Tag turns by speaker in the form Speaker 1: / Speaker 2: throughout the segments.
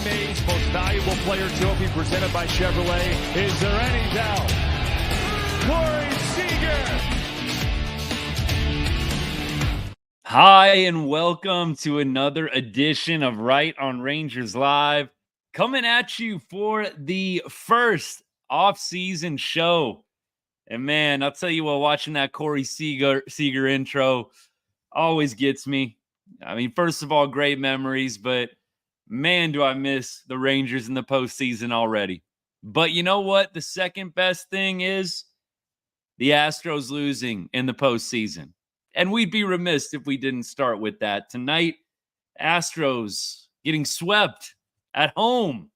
Speaker 1: May's Most Valuable Player Trophy presented by Chevrolet. Is there any doubt? Corey Seager!
Speaker 2: Hi, and welcome to another edition of Right on Rangers Live. Coming at you for the first off-season show. And man, I'll tell you what, watching that Corey Seager intro always gets me. I mean, first of all, great memories, but man, do I miss the Rangers in the postseason already. But you know what? The second best thing is the Astros losing in the postseason. And we'd be remiss if we didn't start with that. Tonight, Astros getting swept at home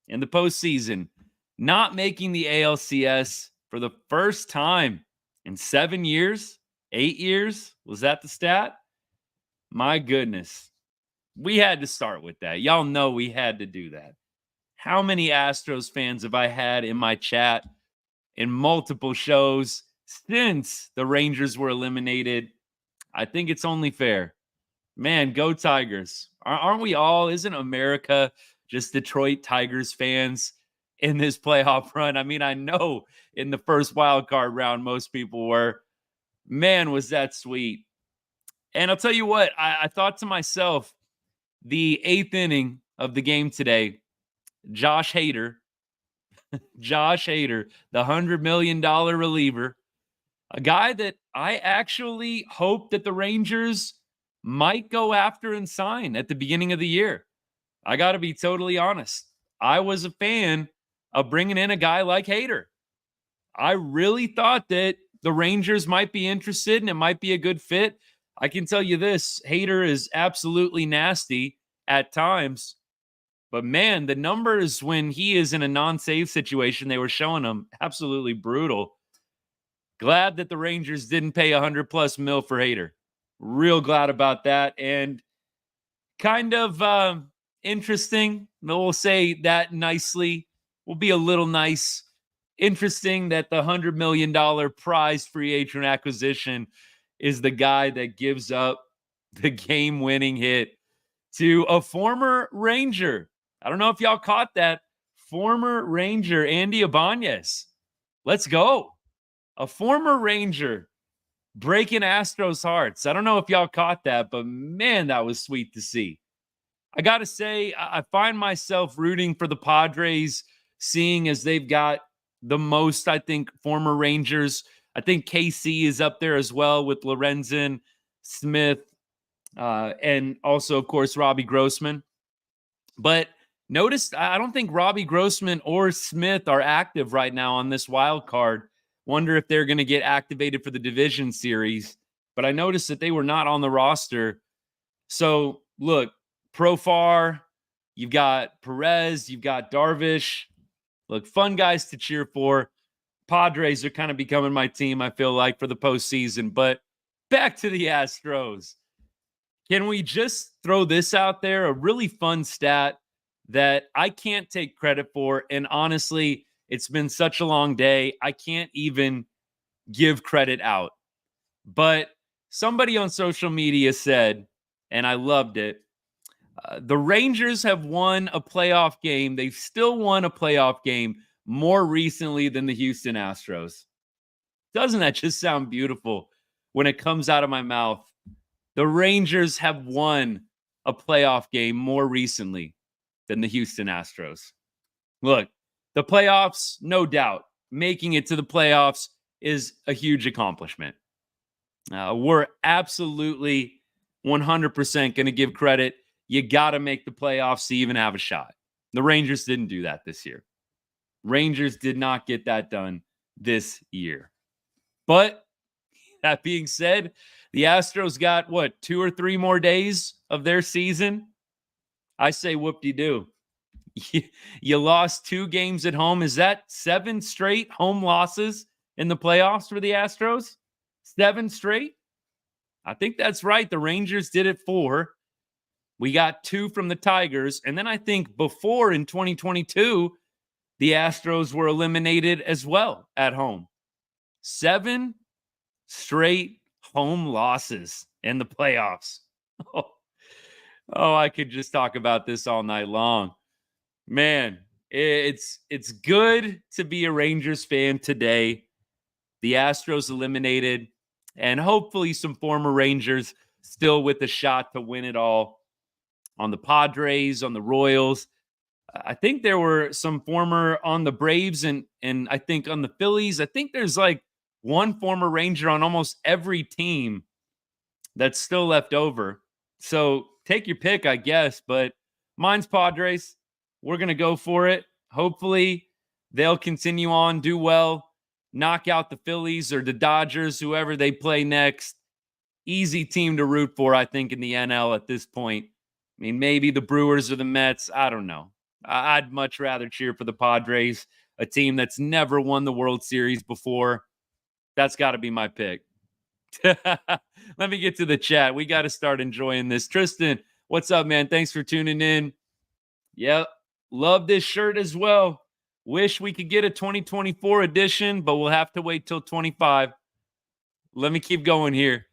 Speaker 2: in the postseason, not making the ALCS for the first time in 7 years, 8 years. Was that the stat? My goodness. We had to start with that. Y'all know we had to do that. How many Astros fans have I had in my chat in multiple shows since the Rangers were eliminated? I think it's only fair. Man, go Tigers. Aren't we all? Isn't America just Detroit Tigers fans in this playoff run? I mean, I know in the first wild card round, most people were. Man, was that sweet. And I'll tell you what, I thought to myself, the 8th inning of the game today, Josh Hader, the $100 million reliever, a guy that I actually hope that the Rangers might go after and sign at the beginning of the year. I got to be totally honest. I was a fan of bringing in a guy like Hader. I really thought that the Rangers might be interested and it might be a good fit. I can tell you this, Hader is absolutely nasty at times. But man, the numbers when he is in a non-save situation, they were showing him absolutely brutal. Glad that the Rangers didn't pay $100+ million for Hader. Real glad about that. And kind of interesting. We'll say that nicely. Will be a little nice. Interesting that the $100 million prize free agent acquisition is the guy that gives up the game-winning hit to a former Ranger. I don't know if y'all caught that. Former Ranger Andy Ibanez. Let's go. A former Ranger breaking Astros hearts. I don't know if y'all caught that, but man, that was sweet to see. I got to say, I find myself rooting for the Padres, seeing as they've got the most, I think, former Rangers. I think KC is up there as well with Lorenzen, Smith, and also, of course, Robbie Grossman. But notice, I don't think Robbie Grossman or Smith are active right now on this wild card. Wonder if they're going to get activated for the division series. But I noticed that they were not on the roster. So, look, Profar, you've got Perez, you've got Darvish. Look, fun guys to cheer for. Padres are kind of becoming my team, I feel like, for the postseason. But back to the Astros. Can we just throw this out there? A really fun stat that I can't take credit for. And honestly, it's been such a long day. I can't even give credit out. But somebody on social media said, and I loved it, the Rangers have won a playoff game. They've still won a playoff game more recently than the Houston Astros. Doesn't that just sound beautiful when it comes out of my mouth? The Rangers have won a playoff game more recently than the Houston Astros. Look, the playoffs, no doubt, making it to the playoffs is a huge accomplishment. We're absolutely 100% going to give credit. You got to make the playoffs to even have a shot. The Rangers didn't do that this year. Rangers did not get that done this year. But that being said, the Astros got, 2 or 3 more days of their season? I say whoop-de-doo. You lost 2 games at home. Is that 7 straight home losses in the playoffs for the Astros? 7 straight? I think that's right. The Rangers did it 4. We got 2 from the Tigers. And then I think before in 2022, the Astros were eliminated as well at home. 7 straight home losses in the playoffs. Oh, I could just talk about this all night long. Man, it's good to be a Rangers fan today. The Astros eliminated, and hopefully some former Rangers still with a shot to win it all. On the Padres, on the Royals. I think there were some former on the Braves and I think on the Phillies. I think there's like one former Ranger on almost every team that's still left over. So take your pick, I guess. But mine's Padres. We're going to go for it. Hopefully, they'll continue on, do well, knock out the Phillies or the Dodgers, whoever they play next. Easy team to root for, I think, in the NL at this point. I mean, maybe the Brewers or the Mets. I don't know. I'd much rather cheer for the Padres, a team that's never won the World Series before. That's got to be my pick. Let me get to the chat. We got to start enjoying this. Tristan, what's up, man? Thanks for tuning in. Yep. Love this shirt as well. Wish we could get a 2024 edition, but we'll have to wait till 25. Let me keep going here.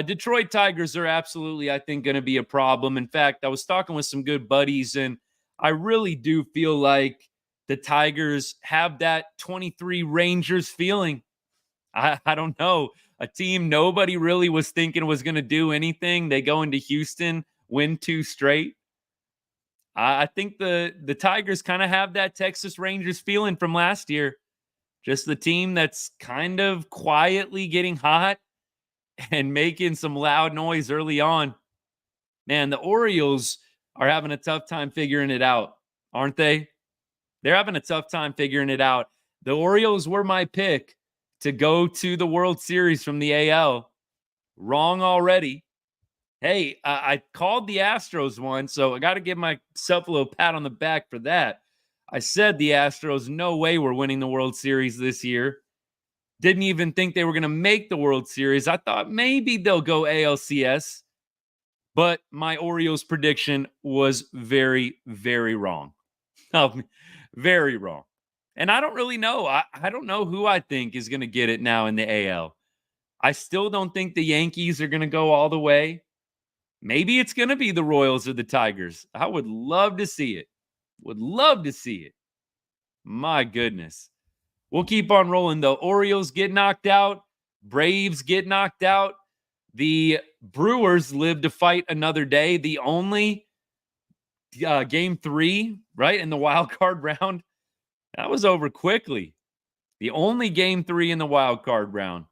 Speaker 2: Detroit Tigers are absolutely, I think, going to be a problem. In fact, I was talking with some good buddies, and I really do feel like the Tigers have that 23 Rangers feeling. I don't know. A team nobody really was thinking was going to do anything. They go into Houston, win 2 straight. I think the Tigers kind of have that Texas Rangers feeling from last year. Just the team that's kind of quietly getting hot and making some loud noise early on. Man, the Orioles are having a tough time figuring it out, aren't they? They're having a tough time figuring it out. The Orioles were my pick to go to the World Series from the AL. Wrong already. Hey, I called the Astros one, so I got to give myself a little pat on the back for that. I said the Astros, no way we're winning the World Series this year. Didn't even think they were going to make the World Series. I thought maybe they'll go ALCS, but my Orioles prediction was very, very wrong. Very wrong. And I don't really know. I don't know who I think is going to get it now in the AL. I still don't think the Yankees are going to go all the way. Maybe it's going to be the Royals or the Tigers. I would love to see it. Would love to see it. My goodness. We'll keep on rolling, though. Orioles get knocked out. Braves get knocked out. The Brewers live to fight another day. The only game 3, right, in the wild card round, that was over quickly. The only game 3 in the wild card round.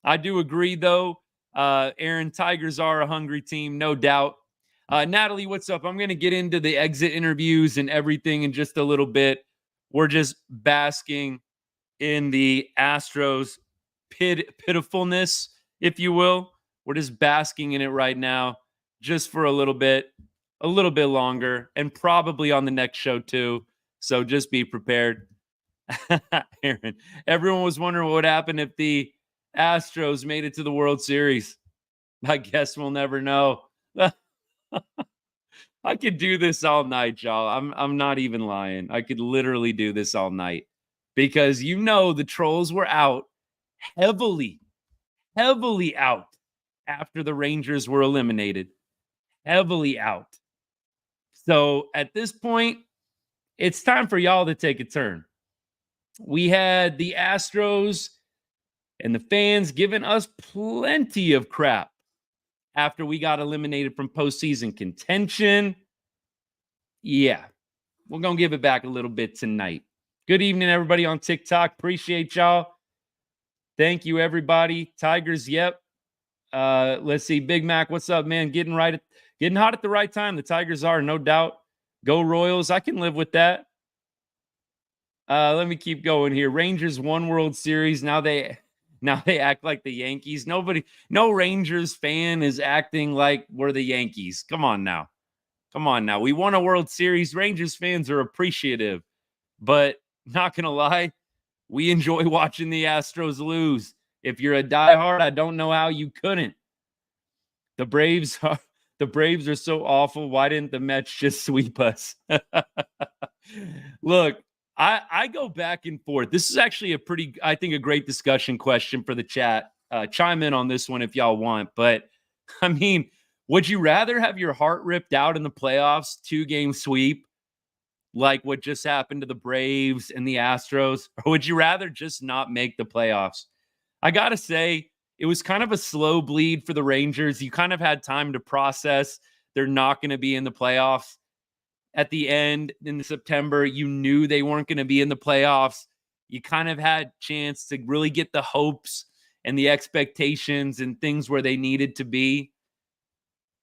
Speaker 2: I do agree, though. Aaron, Tigers are a hungry team, no doubt. Natalie, what's up? I'm going to get into the exit interviews and everything in just a little bit. We're just basking in the Astros pitifulness, if you will. We're just basking in it right now, just for a little bit longer, and probably on the next show too. So just be prepared. Aaron, everyone was wondering what would happen if the Astros made it to the World Series. I guess we'll never know. I could do this all night, y'all. I'm not even lying. I could literally do this all night because the trolls were out heavily out after the Rangers were eliminated. Heavily out. So at this point, it's time for y'all to take a turn. We had the Astros and the fans giving us plenty of crap after we got eliminated from postseason contention. Yeah, we're going to give it back a little bit tonight. Good evening, everybody on TikTok. Appreciate y'all. Thank you, everybody. Tigers, yep. Let's see. Big Mac, what's up, man? Getting hot at the right time. The Tigers are, no doubt. Go Royals. I can live with that. Let me keep going here. Rangers won World Series. Now they act like the Yankees. No Rangers fan is acting like we're the Yankees. Come on now. We won a World Series. Rangers fans are appreciative, but not going to lie, we enjoy watching the Astros lose. If you're a diehard, I don't know how you couldn't. The Braves are so awful. Why didn't the Mets just sweep us? Look, I go back and forth. This is actually a great discussion question for the chat. Chime in on this one if y'all want. But, I mean, Would you rather have your heart ripped out in the playoffs, 2-game sweep, like what just happened to the Braves and the Astros, or would you rather just not make the playoffs? I got to say, it was kind of a slow bleed for the Rangers. You kind of had time to process they're not going to be in the playoffs. At the end in September, you knew they weren't going to be in the playoffs. You kind of had chance to really get the hopes and the expectations and things where they needed to be.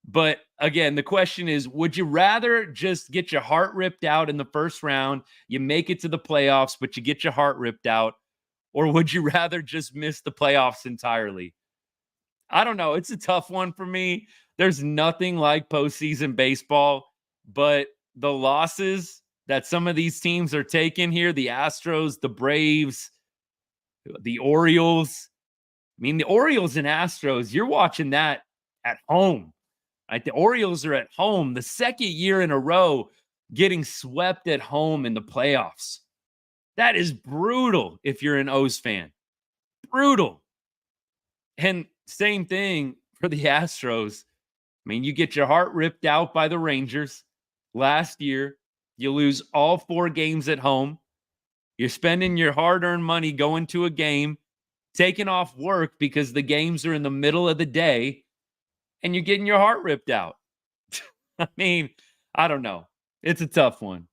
Speaker 2: But again, the question is, would you rather just get your heart ripped out in the first round, you make it to the playoffs, but you get your heart ripped out, or would you rather just miss the playoffs entirely? I don't know. It's a tough one for me. There's nothing like postseason baseball, but the losses that some of these teams are taking here, the Astros, the Braves, the Orioles. I mean, the Orioles and Astros, you're watching that at home. Right? The Orioles are at home the second year in a row getting swept at home in the playoffs. That is brutal if you're an O's fan. Brutal. And same thing for the Astros. I mean, you get your heart ripped out by the Rangers last year. You lose all 4 games at home. You're spending your hard-earned money going to a game, taking off work because the games are in the middle of the day, and you're getting your heart ripped out. I mean, I don't know. It's a tough one.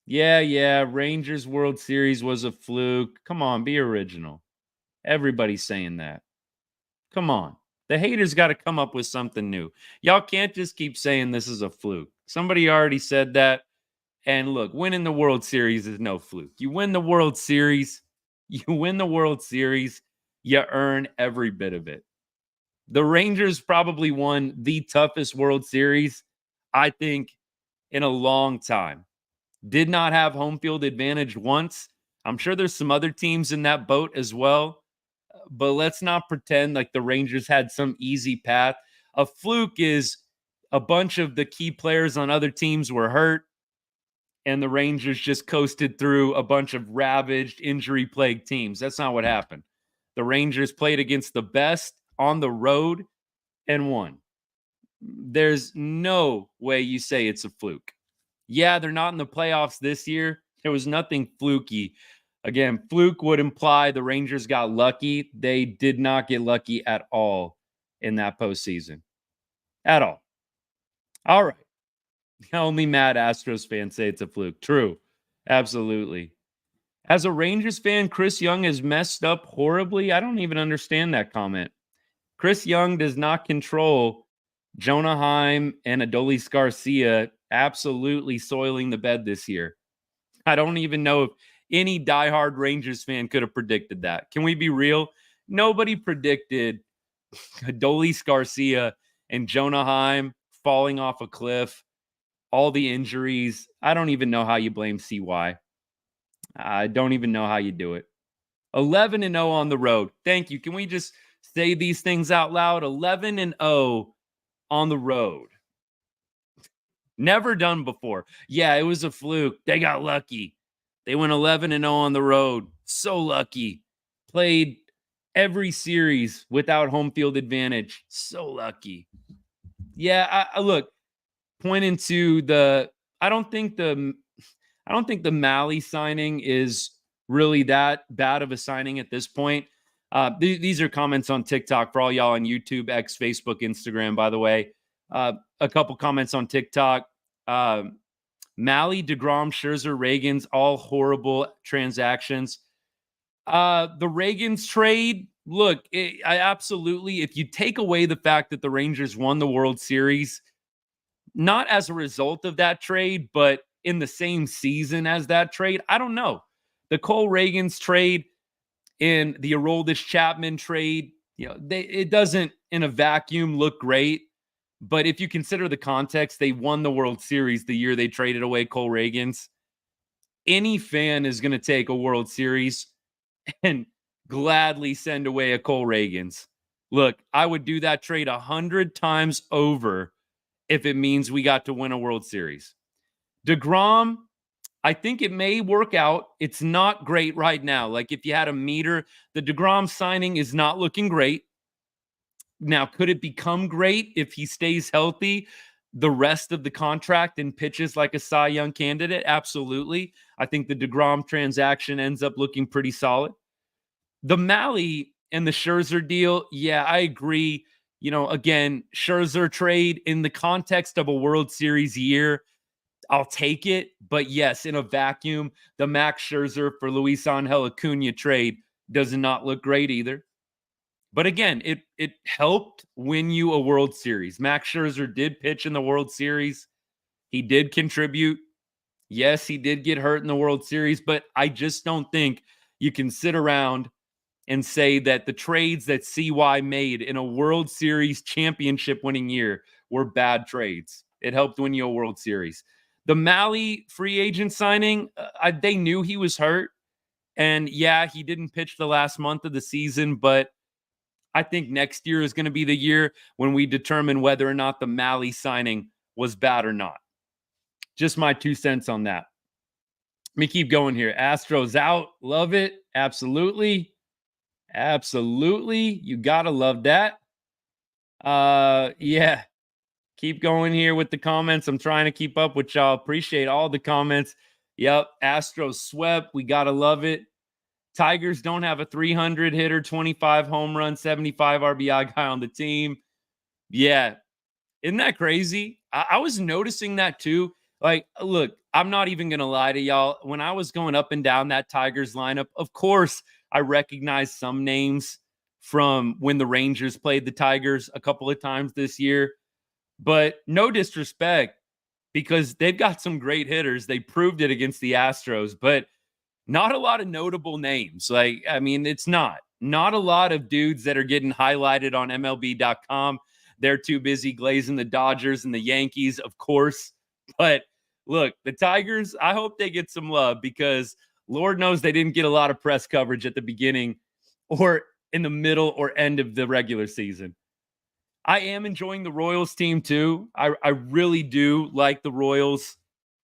Speaker 2: Yeah, Rangers World Series was a fluke. Come on, be original. Everybody's saying that. Come on. The haters got to come up with something new. Y'all can't just keep saying this is a fluke. Somebody already said that. And look, winning the World Series is no fluke. You win the World Series, you earn every bit of it. The Rangers probably won the toughest World Series, I think, in a long time. Did not have home field advantage once. I'm sure there's some other teams in that boat as well. But let's not pretend like the Rangers had some easy path. A fluke is a bunch of the key players on other teams were hurt, and the Rangers just coasted through a bunch of ravaged, injury-plagued teams. That's not what happened. The Rangers played against the best on the road and won. There's no way you say it's a fluke. Yeah, they're not in the playoffs this year. There was nothing fluky. Again, fluke would imply the Rangers got lucky. They did not get lucky at all in that postseason. At all. All right. Only mad Astros fans say it's a fluke. True. Absolutely. As a Rangers fan, Chris Young has messed up horribly. I don't even understand that comment. Chris Young does not control Jonah Heim and Adolis Garcia absolutely soiling the bed this year. I don't even know if any diehard Rangers fan could have predicted that. Can we be real? Nobody predicted Adolis Garcia and Jonah Heim falling off a cliff, all the injuries. I don't even know how you blame CY. I don't even know how you do it. 11-0 on the road. Thank you. Can we just say these things out loud? 11-0 on the road. Never done before. Yeah, it was a fluke. They got lucky. They went 11-0 on the road. So lucky. Played every series without home field advantage. So lucky. Yeah, I look, pointing to the I don't think the Malley signing is really that bad of a signing at this point. These are comments on TikTok for all y'all on YouTube, X, Facebook, Instagram, by the way. A couple comments on TikTok. Malley, DeGrom, Scherzer, Reagans, all horrible transactions. The Reagans trade, look, I absolutely, if you take away the fact that the Rangers won the World Series, not as a result of that trade, but in the same season as that trade, I don't know. The Cole Reagans trade and the Aroldis Chapman trade, it doesn't in a vacuum look great. But if you consider the context, they won the World Series the year they traded away Cole Reagans. Any fan is going to take a World Series and gladly send away a Cole Reagans. Look, I would do that trade 100 times over if it means we got to win a World Series. DeGrom, I think it may work out. It's not great right now. Like if you had a meter, the DeGrom signing is not looking great. Now, could it become great if he stays healthy the rest of the contract and pitches like a Cy Young candidate? Absolutely. I think the DeGrom transaction ends up looking pretty solid. The Malley and the Scherzer deal, yeah, I agree. Again, Scherzer trade in the context of a World Series year, I'll take it. But yes, in a vacuum, the Max Scherzer for Luis Angel Acuna trade does not look great either. But again, it helped win you a World Series. Max Scherzer did pitch in the World Series. He did contribute. Yes, he did get hurt in the World Series, but I just don't think you can sit around and say that the trades that CY made in a World Series championship winning year were bad trades. It helped win you a World Series. The Malley free agent signing, they knew he was hurt. And yeah, he didn't pitch the last month of the season, but I think next year is going to be the year when we determine whether or not the Malley signing was bad or not. Just my 2 cents on that. Let me keep going here. Astros out. Love it. Absolutely. Absolutely. You got to love that. Yeah. Keep going here with the comments. I'm trying to keep up with y'all. Appreciate all the comments. Yep. Astros swept. We got to love it. Tigers don't have a 300 hitter, 25 home run, 75 RBI guy on the team. Yeah. Isn't that crazy? I was noticing that too. Like, look, I'm not even going to lie to y'all. When I was going up and down that Tigers lineup, of course, I recognized some names from when the Rangers played the Tigers a couple of times this year. But no disrespect, because they've got some great hitters. They proved it against the Astros, but not a lot of notable names. It's not a lot of dudes that are getting highlighted on MLB.com. They're too busy glazing the Dodgers and the Yankees, of course. But look, the Tigers, I hope they get some love, because Lord knows they didn't get a lot of press coverage at the beginning or in the middle or end of the regular season. I am enjoying the Royals team too. I really do like the Royals.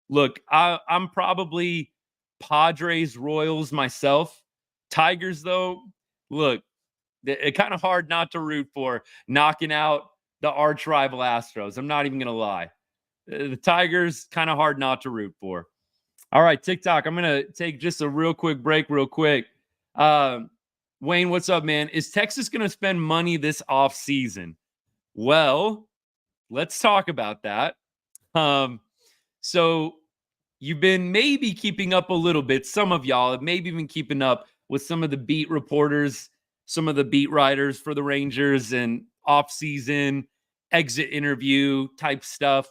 Speaker 2: Look, I'm probably Padres, Royals myself. Tigers, though, look, it's kind of hard not to root for, knocking out the arch rival Astros. I'm not even going to lie. The Tigers, kind of hard not to root for. All right, TikTok, I'm going to take just a real quick break real quick. Wayne, what's up, man? Is Texas going to spend money this offseason? Well, let's talk about that. So you've been maybe keeping up a little bit. Some of y'all have maybe been keeping up with some of the beat reporters, some of the beat writers for the Rangers and off-season exit interview type stuff.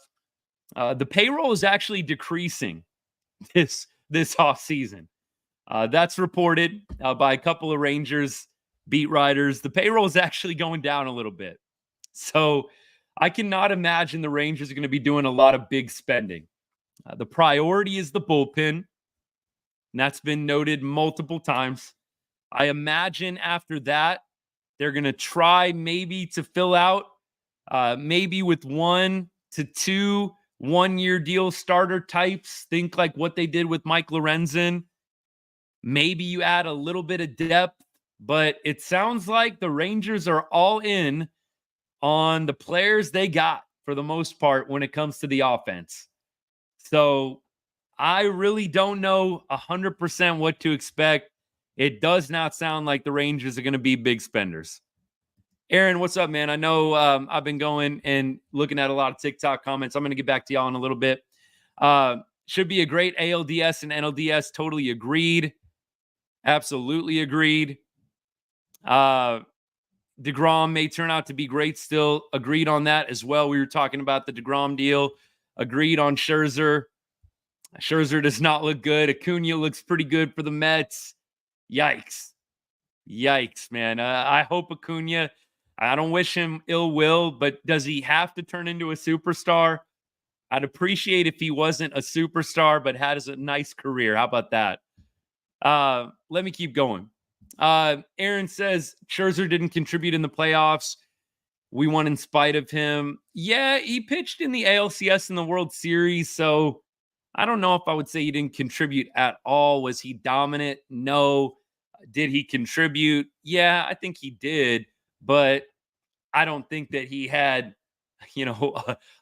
Speaker 2: The payroll is actually decreasing this off-season. That's reported by a couple of Rangers beat writers. The payroll is actually going down a little bit. So I cannot imagine the Rangers are going to be doing a lot of big spending. The priority is the bullpen, and that's been noted multiple times. I imagine after that, they're going to try maybe to fill out maybe with 1 to 2 one-year deal starter types. Think like what they did with Mike Lorenzen. Maybe you add a little bit of depth, but it sounds like the Rangers are all in on the players they got for the most part when it comes to the offense. So I really don't know 100% what to expect. It does not sound like the Rangers are going to be big spenders. Aaron, what's up, man? I know I've been going and looking at a lot of TikTok comments. I'm going to get back to y'all in a little bit. Should be a great ALDS and NLDS. Totally agreed. Absolutely agreed. DeGrom may turn out to be great still. Agreed on that as well. We were talking about the DeGrom deal. Agreed on Scherzer. Scherzer does not look good. Acuna looks pretty good for the Mets. Yikes. Yikes, man. I hope Acuna, I don't wish him ill will, but does he have to turn into a superstar? I'd appreciate if he wasn't a superstar, but has a nice career. How about that? Let me keep going. Aaron says Scherzer didn't contribute in the playoffs. We won in spite of him. Yeah, he pitched in the ALCS in the World Series, so I don't know if I would say he didn't contribute at all. Was he dominant? No. Did he contribute? Yeah, I think he did, but I don't think that he had,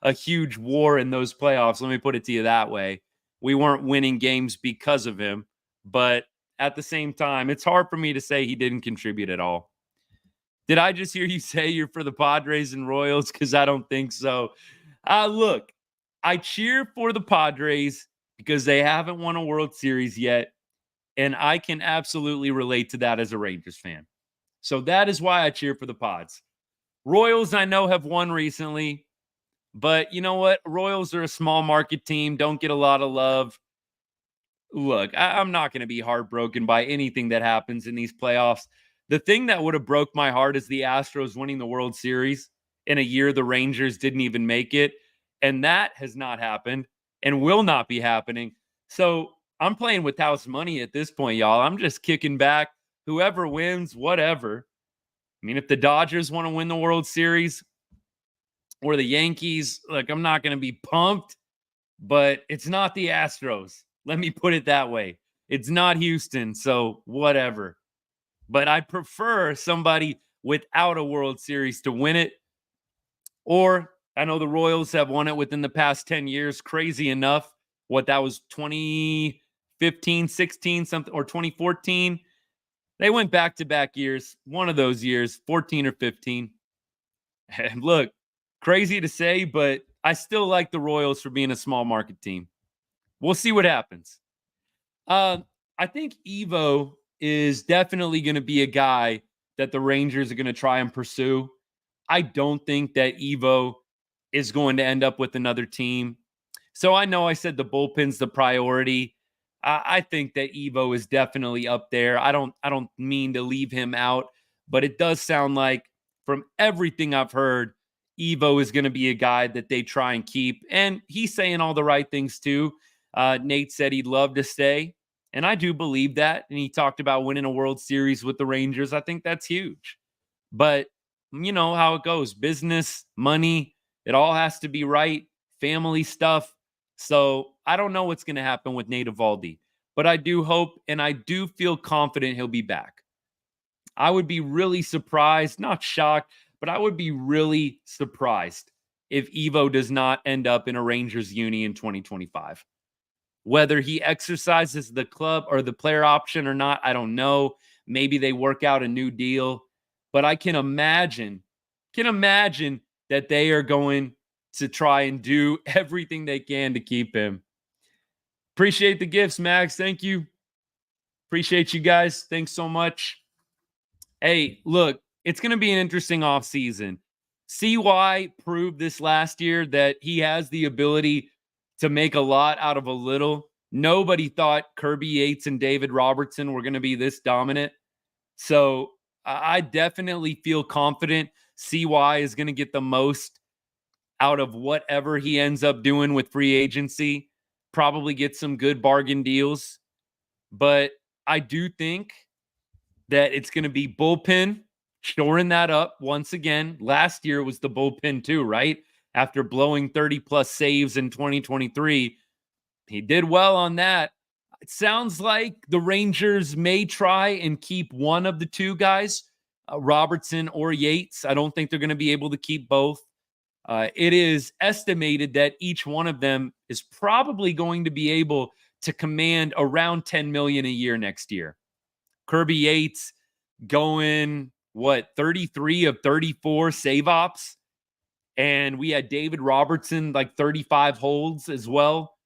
Speaker 2: a huge war in those playoffs. Let me put it to you that way. We weren't winning games because of him, but at the same time, it's hard for me to say he didn't contribute at all. Did I just hear you say you're for the Padres and Royals? Because I don't think so. Look, I cheer for the Padres because they haven't won a World Series yet, and I can absolutely relate to that as a Rangers fan. So that is why I cheer for the Pods. Royals, I know, have won recently, but you know what? Royals are a small market team, don't get a lot of love. Look, I'm not going to be heartbroken by anything that happens in these playoffs. The thing that would have broke my heart is the Astros winning the World Series in a year the Rangers didn't even make it. And that has not happened and will not be happening. So I'm playing with house money at this point, y'all. I'm just kicking back. Whoever wins, whatever. I mean, if the Dodgers want to win the World Series or the Yankees, look, I'm not going to be pumped, but it's not the Astros. Let me put it that way. It's not Houston, so whatever. But I prefer somebody without a World Series to win it. Or I know the Royals have won it within the past 10 years. Crazy enough. What that was 2015, 16, something, or 2014. They went back-to-back years. One of those years, 14 or 15. And look, crazy to say, but I still like the Royals for being a small market team. We'll see what happens. I think Evo is definitely going to be a guy that the Rangers are going to try and pursue. I don't think that Evo is going to end up with another team. So I know I said the bullpen's the priority. I think that Evo is definitely up there. I don't mean to leave him out, but it does sound like from everything I've heard, Evo is going to be a guy that they try and keep. And he's saying all the right things too. Nate said he'd love to stay, and I do believe that. And he talked about winning a World Series with the Rangers. I think that's huge. But you know how it goes. Business, money, it all has to be right. Family stuff. So I don't know what's going to happen with Nate Eovaldi, but I do hope and I do feel confident he'll be back. I would be really surprised, not shocked, but I would be really surprised if Evo does not end up in a Rangers uni in 2025. Whether he exercises the club or the player option or not, I don't know. Maybe they work out a new deal, but I can imagine that they are going to try and do everything they can to keep him. Appreciate the gifts, Max. Thank you. Appreciate you guys. Thanks so much. Hey, look, it's going to be an interesting offseason. CY proved this last year that he has the ability to make a lot out of a little. Nobody thought Kirby Yates and David Robertson were going to be this dominant. So I definitely feel confident CY is going to get the most out of whatever he ends up doing with free agency. Probably get some good bargain deals. But I do think that it's going to be bullpen, shoring that up once again. Last year was the bullpen too, right? After blowing 30-plus saves in 2023. He did well on that. It sounds like the Rangers may try and keep one of the two guys, Robertson or Yates. I don't think they're going to be able to keep both. It is estimated that each one of them is probably going to be able to command around $10 million a year next year. Kirby Yates going, 33 of 34 save ops. And we had David Robertson, 35 holds as well.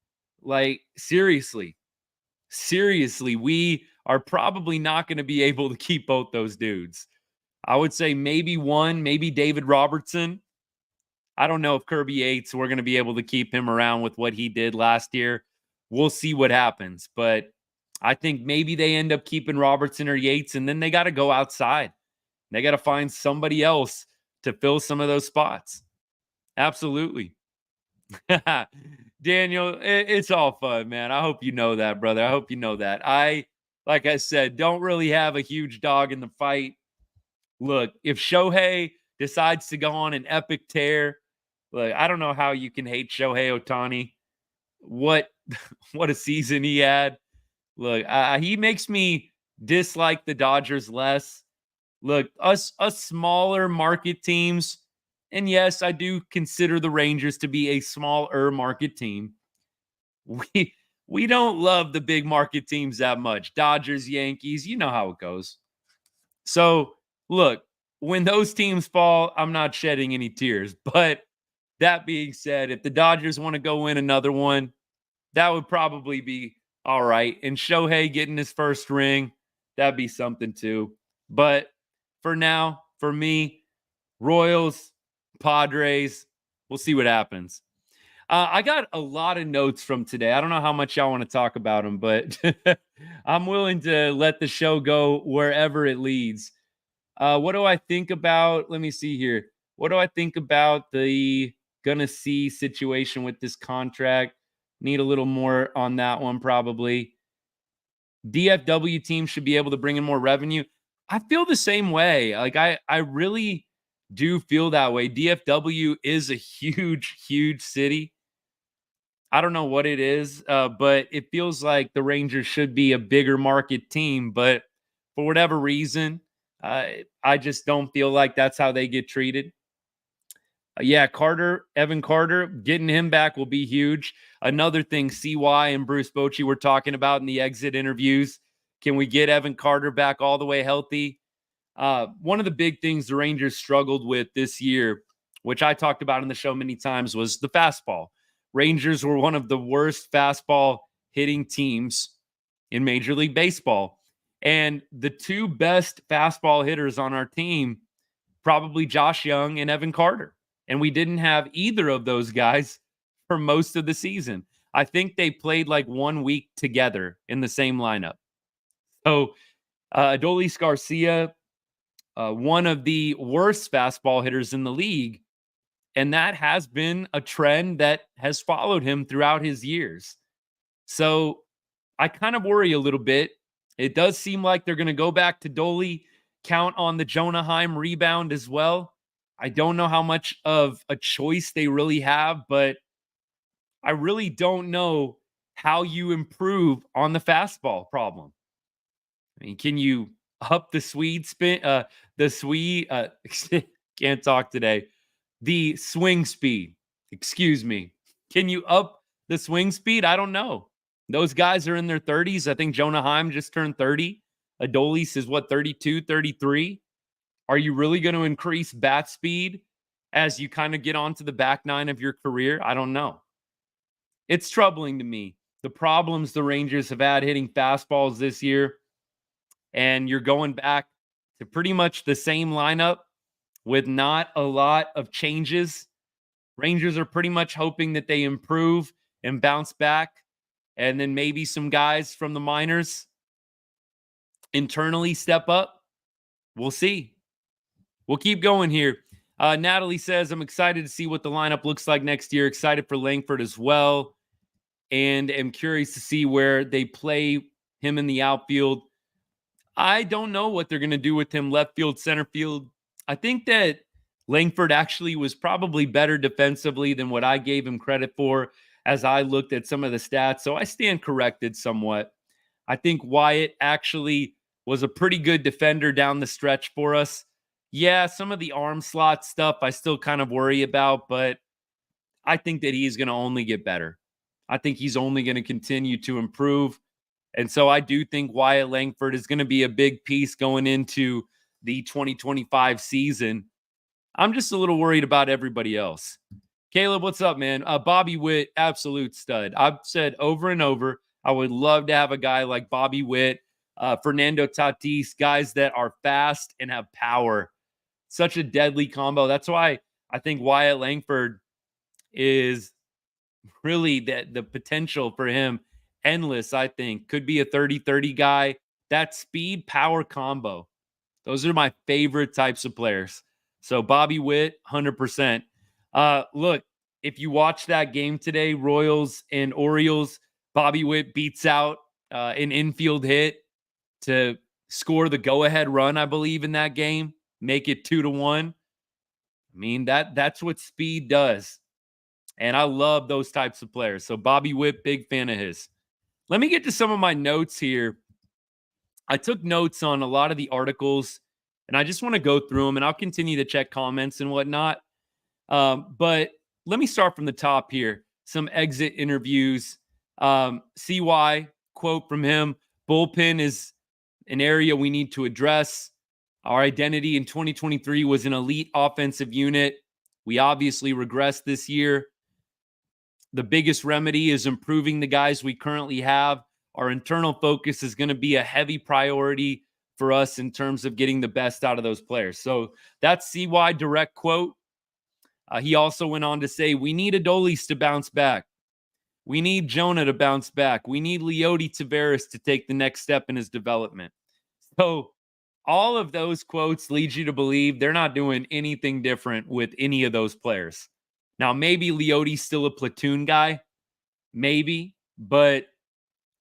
Speaker 2: Seriously, we are probably not going to be able to keep both those dudes. I would say maybe one, maybe David Robertson. I don't know if Kirby Yates, we're going to be able to keep him around with what he did last year. We'll see what happens. But I think maybe they end up keeping Robertson or Yates, and then they got to go outside. They got to find somebody else to fill some of those spots. Absolutely. Daniel, it's all fun, man. I hope you know that, brother. I hope you know that. Like I said, don't really have a huge dog in the fight. Look, if Shohei decides to go on an epic tear, look, I don't know how you can hate Shohei Ohtani. What a season he had. Look, he makes me dislike the Dodgers less. Look, us smaller market teams, and yes, I do consider the Rangers to be a smaller market team. We we don't love the big market teams that much. Dodgers, Yankees, you know how it goes. So, look, when those teams fall, I'm not shedding any tears. But that being said, if the Dodgers want to go win another one, that would probably be all right. And Shohei getting his first ring, that'd be something too. But for now, for me, Royals, Padres, we'll see what happens. I got a lot of notes from today. I don't know how much y'all want to talk about them, but I'm willing to let the show go wherever it leads. What do I think about? Let me see here. What do I think about the gonna see situation with this contract? Need a little more on that one, probably. DFW team should be able to bring in more revenue. I feel the same way. Like I really do feel that way. DFW is a huge, huge city. I don't know what it is, but it feels like the Rangers should be a bigger market team. But for whatever reason, I just don't feel like that's how they get treated. Yeah, Evan Carter, getting him back will be huge. Another thing, CY and Bruce Bochy were talking about in the exit interviews. Can we get Evan Carter back all the way healthy? One of the big things the Rangers struggled with this year, which I talked about in the show many times, was the fastball. Rangers were one of the worst fastball hitting teams in Major League Baseball. And the two best fastball hitters on our team, probably Josh Young and Evan Carter. And we didn't have either of those guys for most of the season. I think they played like 1 week together in the same lineup. So Adolis Garcia, one of the worst fastball hitters in the league. And that has been a trend that has followed him throughout his years. So I kind of worry a little bit. It does seem like they're going to go back to Dolly, count on the Jonah Heim rebound as well. I don't know how much of a choice they really have, but I really don't know how you improve on the fastball problem. I mean, can you up the Swede spin? Can't talk today. The swing speed. Excuse me. Can you up the swing speed? I don't know. Those guys are in their 30s. I think Jonah Heim just turned 30. Adolis is what, 32, 33? Are you really going to increase bat speed as you kind of get onto the back nine of your career? I don't know. It's troubling to me. The problems the Rangers have had hitting fastballs this year, and you're going back to pretty much the same lineup with not a lot of changes. Rangers are pretty much hoping that they improve and bounce back, and then maybe some guys from the minors internally step up. We'll see. We'll keep going here. Natalie says, I'm excited to see what the lineup looks like next year. Excited for Langford as well. And am curious to see where they play him in the outfield. I don't know what they're going to do with him left field, center field. I think that Langford actually was probably better defensively than what I gave him credit for as I looked at some of the stats. So I stand corrected somewhat. I think Wyatt actually was a pretty good defender down the stretch for us. Yeah, some of the arm slot stuff I still kind of worry about, but I think that he's going to only get better. I think he's only going to continue to improve. And so I do think Wyatt Langford is going to be a big piece going into the 2025 season. I'm just a little worried about everybody else. Caleb, what's up, man? Bobby Witt, absolute stud. I've said over and over, I would love to have a guy like Bobby Witt, Fernando Tatis, guys that are fast and have power. Such a deadly combo. That's why I think Wyatt Langford is really the potential for him endless. I think could be a 30-30 guy. That speed power combo, those are my favorite types of players. So Bobby Witt, 100%. Look, if you watch that game today, Royals and Orioles, Bobby Witt beats out an infield hit to score the go-ahead run, I believe, in that game, make it 2-1. I mean, that's what speed does. And I love those types of players. So Bobby Witt, big fan of his. Let me get to some of my notes here. I took notes on a lot of the articles And I just want to go through them, and I'll continue to check comments and whatnot. But let me start from the top here. Some exit interviews. CY, quote from him, bullpen is an area we need to address. Our identity in 2023 was an elite offensive unit. We obviously regressed this year. The biggest remedy is improving the guys we currently have. Our internal focus is going to be a heavy priority for us in terms of getting the best out of those players. So that's CY direct quote. He also went on to say, we need Adolis to bounce back. We need Jonah to bounce back. We need Leody Taveras to take the next step in his development. So all of those quotes lead you to believe they're not doing anything different with any of those players. Now, maybe Leody's still a platoon guy. Maybe. But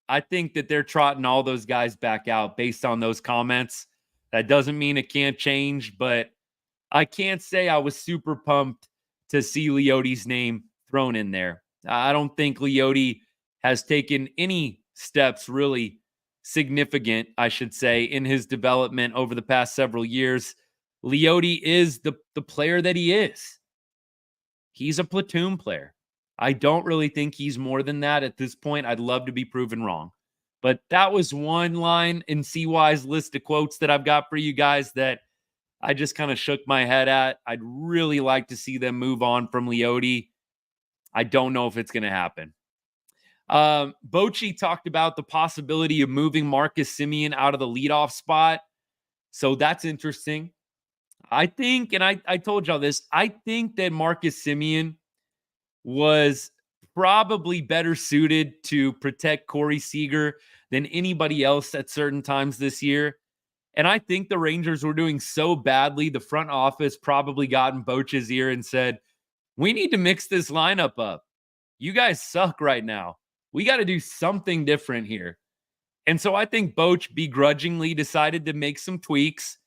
Speaker 2: I think that they're trotting all those guys back out based on those comments. That doesn't mean it can't change, but I can't say I was super pumped to see Leody's name thrown in there. I don't think Leody has taken any steps really significant, I should say, in his development over the past several years. Leody is the player that he is. He's a platoon player. I don't really think he's more than that at this point. I'd love to be proven wrong. But that was one line in CY's list of quotes that I've got for you guys that I just kind of shook my head at. I'd really like to see them move on from Leody. I don't know if it's going to happen. Bochy talked about the possibility of moving Marcus Semien out of the leadoff spot. So that's interesting. I think, and I told y'all this, I think that Marcus Semien was probably better suited to protect Corey Seager than anybody else at certain times this year. And I think the Rangers were doing so badly, the front office probably got in Bochy's ear and said, we need to mix this lineup up. You guys suck right now. We got to do something different here. And so I think Boch begrudgingly decided to make some tweaks.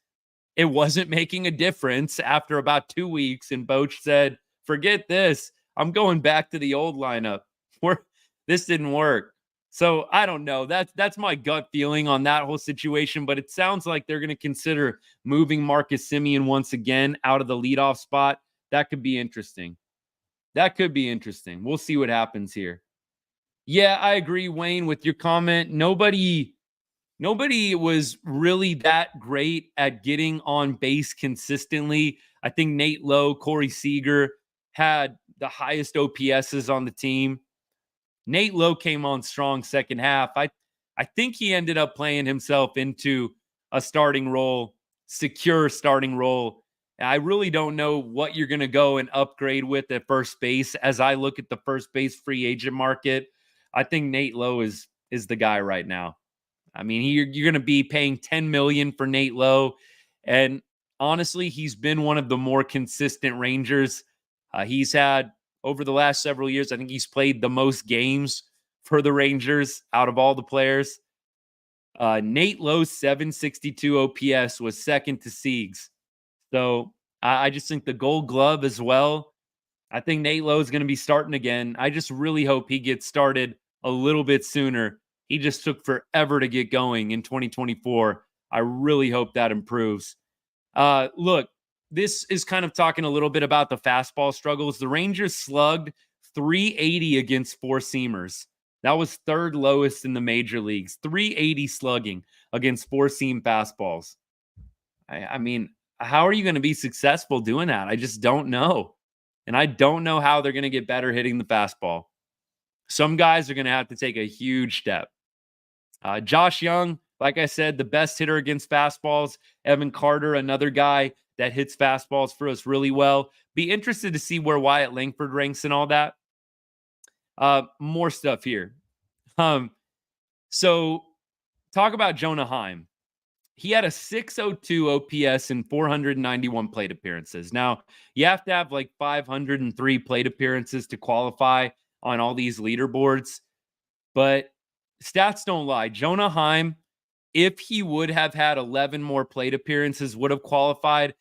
Speaker 2: It wasn't making a difference after about 2 weeks. And Boch said, forget this. I'm going back to the old lineup. This didn't work. So I don't know. That's my gut feeling on that whole situation. But it sounds like they're going to consider moving Marcus Semien once again out of the leadoff spot. That could be interesting. We'll see what happens here. Yeah, I agree, Wayne, with your comment. Nobody was really that great at getting on base consistently. I think Nate Lowe, Corey Seager had the highest OPSs on the team. Nate Lowe came on strong second half. I think he ended up playing himself into a starting role, secure starting role. I really don't know what you're going to go and upgrade with at first base. As I look at the first base free agent market, I think Nate Lowe is the guy right now. I mean, you're going to be paying $10 million for Nate Lowe. And honestly, he's been one of the more consistent Rangers. He's had, over the last several years, I think he's played the most games for the Rangers out of all the players. Nate Lowe's 762 OPS was second to Sieg's. So I just think the Gold Glove as well. I think Nate Lowe is going to be starting again. I just really hope he gets started a little bit sooner. He just took forever to get going in 2024. I really hope that improves. Look, this is kind of talking a little bit about the fastball struggles. The Rangers slugged 380 against four-seamers. That was third lowest in the major leagues. 380 slugging against four-seam fastballs. I mean, how are you going to be successful doing that? I just don't know. And I don't know how they're going to get better hitting the fastball. Some guys are going to have to take a huge step. Josh Young, like I said, the best hitter against fastballs. Evan Carter, another guy that hits fastballs for us really well. Be interested to see where Wyatt Langford ranks and all that. More stuff here. So talk about Jonah Heim. He had a 602 OPS in 491 plate appearances. Now, you have to have like 503 plate appearances to qualify on all these leaderboards. But stats don't lie. Jonah Heim, if he would have had 11 more plate appearances, would have qualified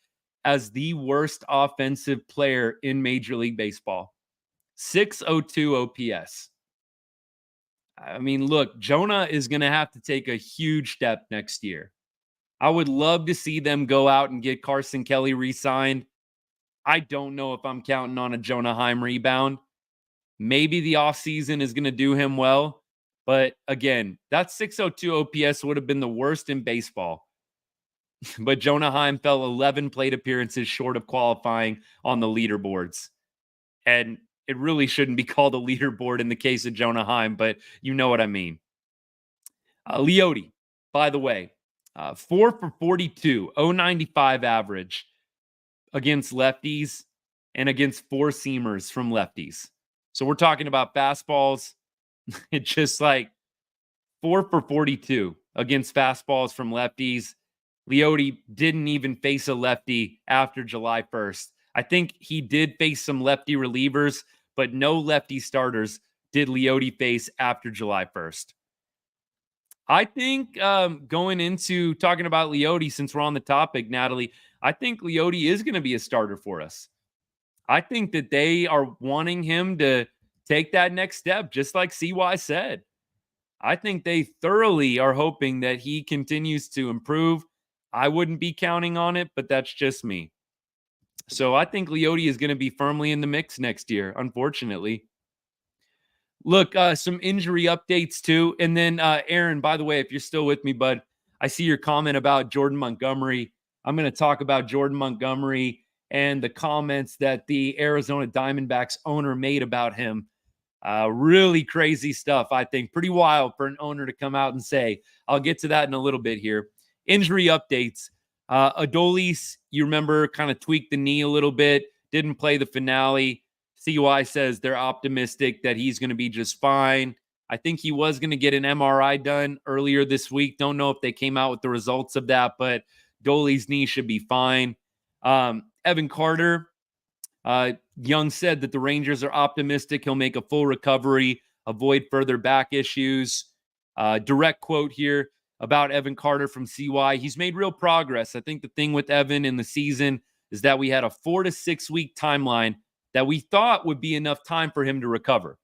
Speaker 2: as the worst offensive player in Major League Baseball. 602 OPS. I mean, look, Jonah is going to have to take a huge step next year. I would love to see them go out and get Carson Kelly re-signed. I don't know if I'm counting on a Jonah Heim rebound. Maybe the offseason is going to do him well. But again, that 602 OPS would have been the worst in baseball. But Jonah Heim fell 11 plate appearances short of qualifying on the leaderboards. And it really shouldn't be called a leaderboard in the case of Jonah Heim, but you know what I mean. Leote, by the way, 4 for 42, 095 average against lefties and against four-seamers from lefties. So we're talking about fastballs. It's just like 4 for 42 against fastballs from lefties. Leote didn't even face a lefty after July 1st. I think he did face some lefty relievers, but no lefty starters did Leote face after July 1st. I think going into talking about Leote, since we're on the topic, Natalie, I think Leote is going to be a starter for us. I think that they are wanting him to take that next step, just like CY said. I think they thoroughly are hoping that he continues to improve. I wouldn't be counting on it, but that's just me. So I think Leote is going to be firmly in the mix next year, unfortunately. Look, some injury updates too. And then, Aaron, by the way, if you're still with me, bud, I see your comment about Jordan Montgomery. I'm going to talk about Jordan Montgomery and the comments that the Arizona Diamondbacks owner made about him. Really crazy stuff, I think. Pretty wild for an owner to come out and say. I'll get to that in a little bit here. Injury updates. Adolis, you remember, kind of tweaked the knee a little bit. Didn't play the finale. CY says they're optimistic that he's going to be just fine. I think he was going to get an MRI done earlier this week. Don't know if they came out with the results of that, but Dolly's knee should be fine. Evan Carter, Young said that the Rangers are optimistic he'll make a full recovery, avoid further back issues. Direct quote here about Evan Carter from CY. He's made real progress. I think the thing with Evan in the season is that we had a 4 to 6 week timeline that we thought would be enough time for him to recover.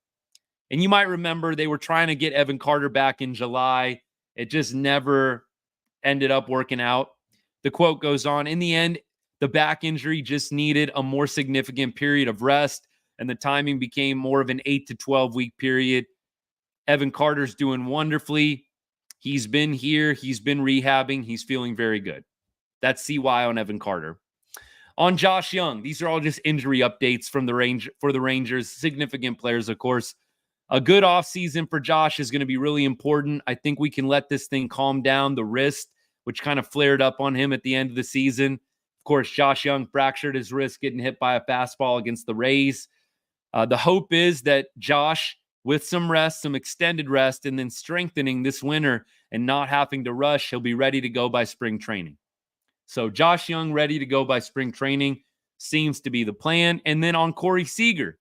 Speaker 2: And you might remember they were trying to get Evan Carter back in July. It just never ended up working out. The quote goes on, in the end, the back injury just needed a more significant period of rest, and the timing became more of an 8 to 12 week period. Evan Carter's doing wonderfully. He's been here. He's been rehabbing. He's feeling very good. That's CY on Evan Carter. On Josh Young, these are all just injury updates from the Rangers. Significant players, of course. A good offseason for Josh is going to be really important. I think we can let this thing calm down. The wrist, which kind of flared up on him at the end of the season. Of course, Josh Young fractured his wrist getting hit by a fastball against the Rays. The hope is that Josh, with some rest, some extended rest, and then strengthening this winter and not having to rush, he'll be ready to go by spring training. So Josh Young ready to go by spring training seems to be the plan. And then on Corey Seager,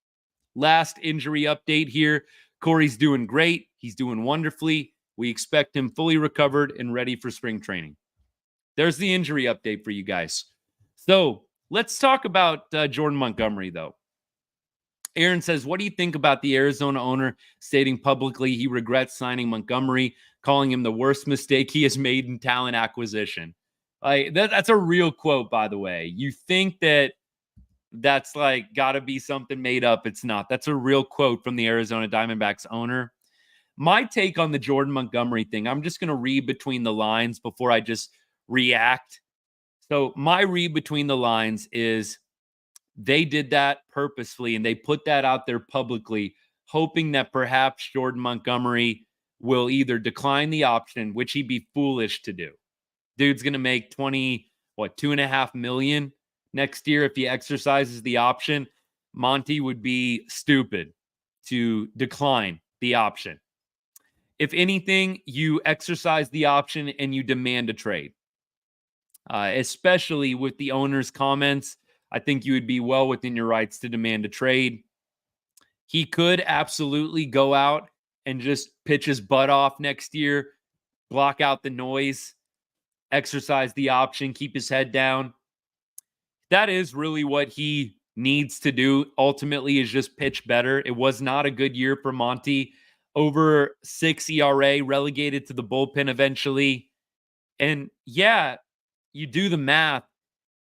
Speaker 2: last injury update here. Corey's doing great. He's doing wonderfully. We expect him fully recovered and ready for spring training. There's the injury update for you guys. So let's talk about Jordan Montgomery, though. Aaron says, what do you think about the Arizona owner stating publicly he regrets signing Montgomery, calling him the worst mistake he has made in talent acquisition? That's a real quote, by the way. You think that that's like got to be something made up. It's not. That's a real quote from the Arizona Diamondbacks owner. My take on the Jordan Montgomery thing, I'm just going to read between the lines before I just react. So my read between the lines is they did that purposefully and they put that out there publicly, hoping that perhaps Jordan Montgomery will either decline the option, which he'd be foolish to do. Dude's going to make $2.5 million next year if he exercises the option. Monty would be stupid to decline the option. If anything, you exercise the option and you demand a trade. Especially with the owner's comments, I think you would be well within your rights to demand a trade. He could absolutely go out and just pitch his butt off next year, block out the noise, exercise the option, keep his head down. That is really what he needs to do ultimately, is just pitch better. It was not a good year for Monty. Over 6 ERA, relegated to the bullpen eventually. And yeah, you do the math,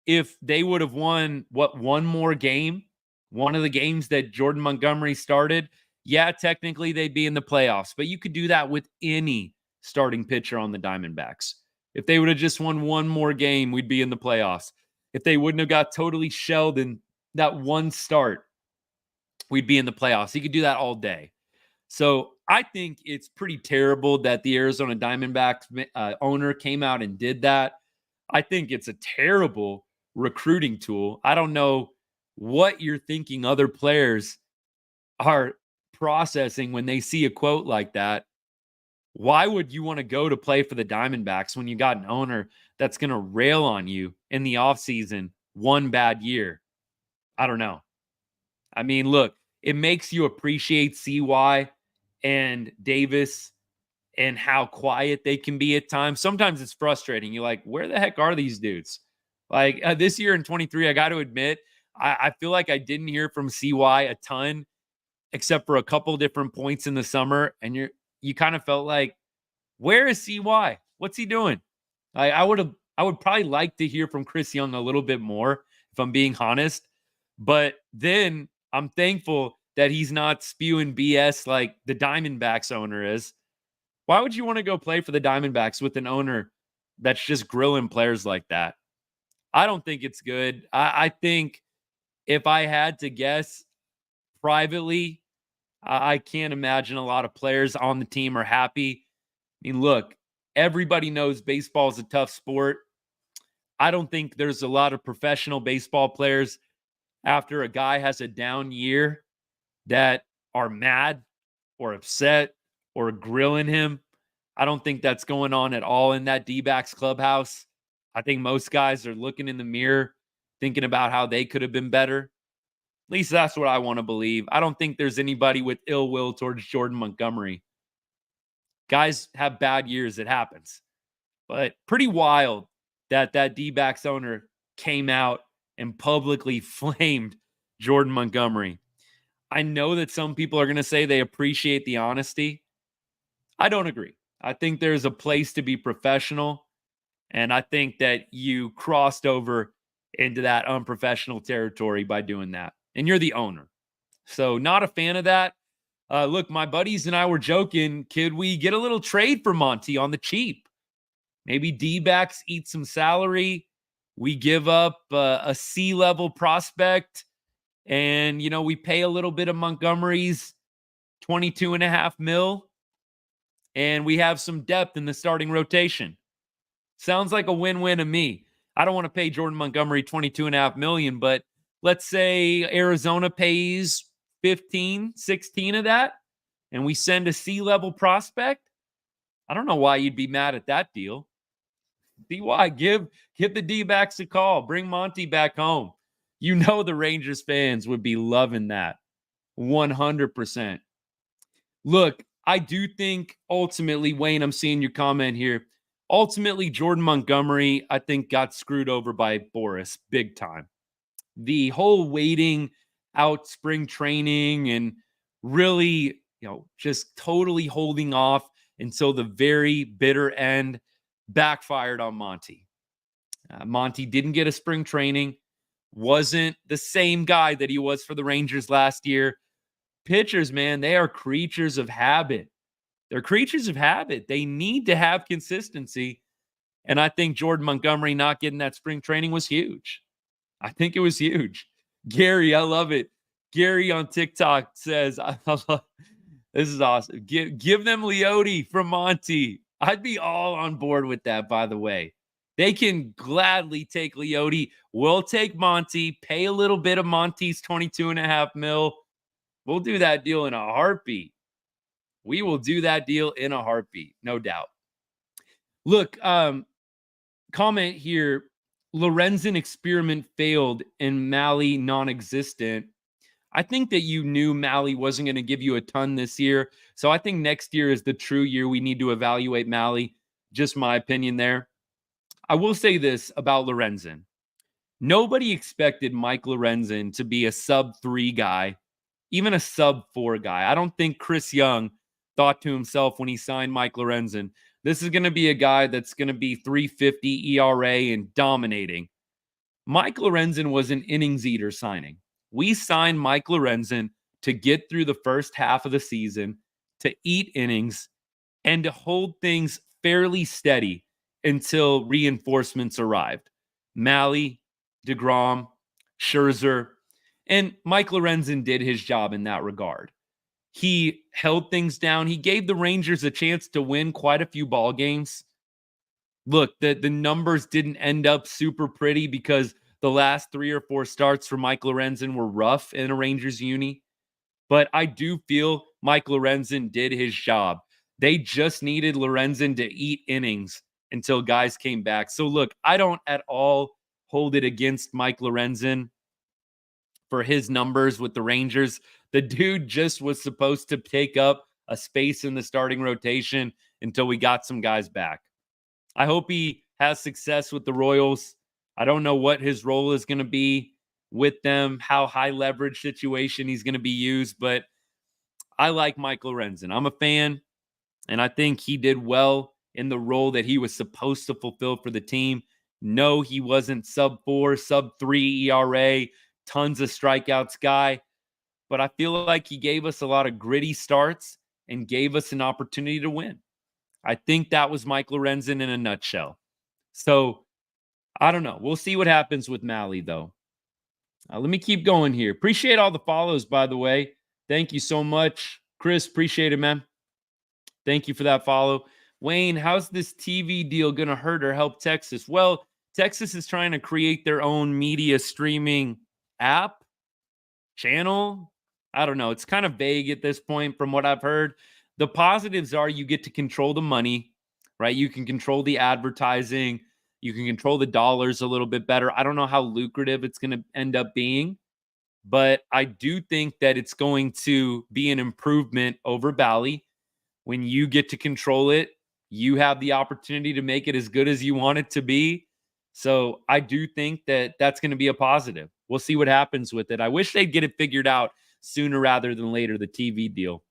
Speaker 2: if they would have won, one more game, one of the games that Jordan Montgomery started, yeah, technically they'd be in the playoffs. But you could do that with any starting pitcher on the Diamondbacks. If they would have just won one more game, we'd be in the playoffs. If they wouldn't have got totally shelled in that one start, we'd be in the playoffs. You could do that all day. So I think it's pretty terrible that the Arizona Diamondbacks owner came out and did that. I think it's a terrible recruiting tool. I don't know what you're thinking other players are processing when they see a quote like that. Why would you want to go to play for the Diamondbacks when you got an owner that's going to rail on you in the offseason one bad year? I don't know. I mean, look, it makes you appreciate CY and Davis and how quiet they can be at times. Sometimes it's frustrating. You're like, where the heck are these dudes? Like this year in 23, I got to admit, I feel like I didn't hear from CY a ton, except for a couple different points in the summer. And you kind of felt like, where is CY? What's he doing? I would probably like to hear from Chris Young a little bit more, if I'm being honest. But then I'm thankful that he's not spewing BS like the Diamondbacks owner is. Why would you want to go play for the Diamondbacks with an owner that's just grilling players like that? I don't think it's good. I think if I had to guess privately, I can't imagine a lot of players on the team are happy. I mean, look, everybody knows baseball is a tough sport. I don't think there's a lot of professional baseball players after a guy has a down year that are mad or upset or grilling him. I don't think that's going on at all in that D-backs clubhouse. I think most guys are looking in the mirror, thinking about how they could have been better. At least that's what I want to believe. I don't think there's anybody with ill will towards Jordan Montgomery. Guys have bad years. It happens. But pretty wild that D-backs owner came out and publicly flamed Jordan Montgomery. I know that some people are going to say they appreciate the honesty. I don't agree. I think there's a place to be professional, and I think that you crossed over into that unprofessional territory by doing that, and you're the owner. So not a fan of that. Look, my buddies and I were joking, could we get a little trade for Monty on the cheap? Maybe D-backs eat some salary. We give up a C-level prospect, and, we pay a little bit of Montgomery's $22.5 million, and we have some depth in the starting rotation. Sounds like a win-win to me. I don't want to pay Jordan Montgomery $22.5 million, but let's say Arizona pays 15, 16 of that, and we send a C-level prospect. I don't know why you'd be mad at that deal. DY, give the D-backs a call. Bring Monty back home. The Rangers fans would be loving that 100%. Look, I do think ultimately, Wayne, I'm seeing your comment here. Ultimately, Jordan Montgomery, I think, got screwed over by Boris big time. The whole waiting out spring training and really, just totally holding off until the very bitter end backfired on Monty. Monty didn't get a spring training, wasn't the same guy that he was for the Rangers last year. Pitchers, man, they are creatures of habit. They're creatures of habit. They need to have consistency. And I think Jordan Montgomery not getting that spring training was huge. I think it was huge. Gary, I love it. Gary on TikTok says, this is awesome. Give them Leote from Monty. I'd be all on board with that, by the way. They can gladly take Leote. We'll take Monty, pay a little bit of Monty's $22.5 million. We'll do that deal in a heartbeat. We will do that deal in a heartbeat, no doubt. Look, comment here. Lorenzen experiment failed and Malley non-existent. I think that you knew Malley wasn't going to give you a ton this year. So I think next year is the true year we need to evaluate Malley. Just my opinion there. I will say this about Lorenzen. Nobody expected Mike Lorenzen to be a sub-3 guy, even a sub-4 guy. I don't think Chris Young thought to himself when he signed Mike Lorenzen This is going to be a guy that's going to be 350 ERA and dominating. Mike Lorenzen was an innings eater signing. We signed Mike Lorenzen to get through the first half of the season, to eat innings, and to hold things fairly steady until reinforcements arrived. Malley, DeGrom, Scherzer, and Mike Lorenzen did his job in that regard. He held things down. He gave the Rangers a chance to win quite a few ball games. Look, the numbers didn't end up super pretty because the last 3 or 4 starts for Mike Lorenzen were rough in a Rangers uni. But I do feel Mike Lorenzen did his job. They just needed Lorenzen to eat innings until guys came back. So look, I don't at all hold it against Mike Lorenzen for his numbers with the Rangers. The dude just was supposed to take up a space in the starting rotation until we got some guys back. I hope he has success with the Royals. I don't know what his role is going to be with them, how high leverage situation he's going to be used, but I like Mike Lorenzen. I'm a fan, and I think he did well in the role that he was supposed to fulfill for the team. No, he wasn't sub-4, sub-3 ERA, tons of strikeouts guy, but I feel like he gave us a lot of gritty starts and gave us an opportunity to win. I think that was Mike Lorenzen in a nutshell. So, I don't know. We'll see what happens with Malley, though. Let me keep going here. Appreciate all the follows, by the way. Thank you so much. Chris, appreciate it, man. Thank you for that follow. Wayne, how's this TV deal going to hurt or help Texas? Well, Texas is trying to create their own media streaming app, channel. I don't know. It's kind of vague at this point from what I've heard. The positives are you get to control the money, right? You can control the advertising. You can control the dollars a little bit better. I don't know how lucrative it's going to end up being, but I do think that it's going to be an improvement over Bally. When you get to control it, you have the opportunity to make it as good as you want it to be. So I do think that that's going to be a positive. We'll see what happens with it. I wish they'd get it figured out sooner rather than later, the TV deal.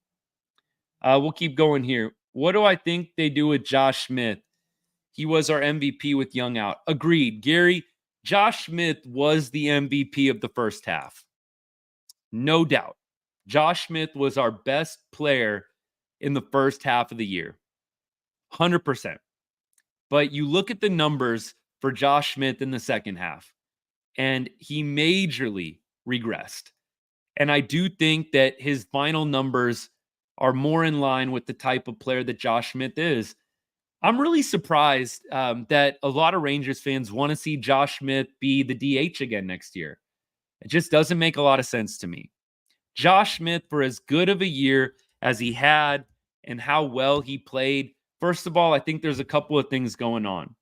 Speaker 2: We'll keep going here. What do I think they do with Josh Smith? He was our MVP with Young out. Agreed. Gary, Josh Smith was the MVP of the first half. No doubt. Josh Smith was our best player in the first half of the year. 100%. But you look at the numbers for Josh Smith in the second half, and he majorly regressed. And I do think that his final numbers are more in line with the type of player that Josh Smith is. I'm really surprised that a lot of Rangers fans want to see Josh Smith be the DH again next year. It just doesn't make a lot of sense to me. Josh Smith, for as good of a year as he had and how well he played, first of all, I think there's a couple of things going on.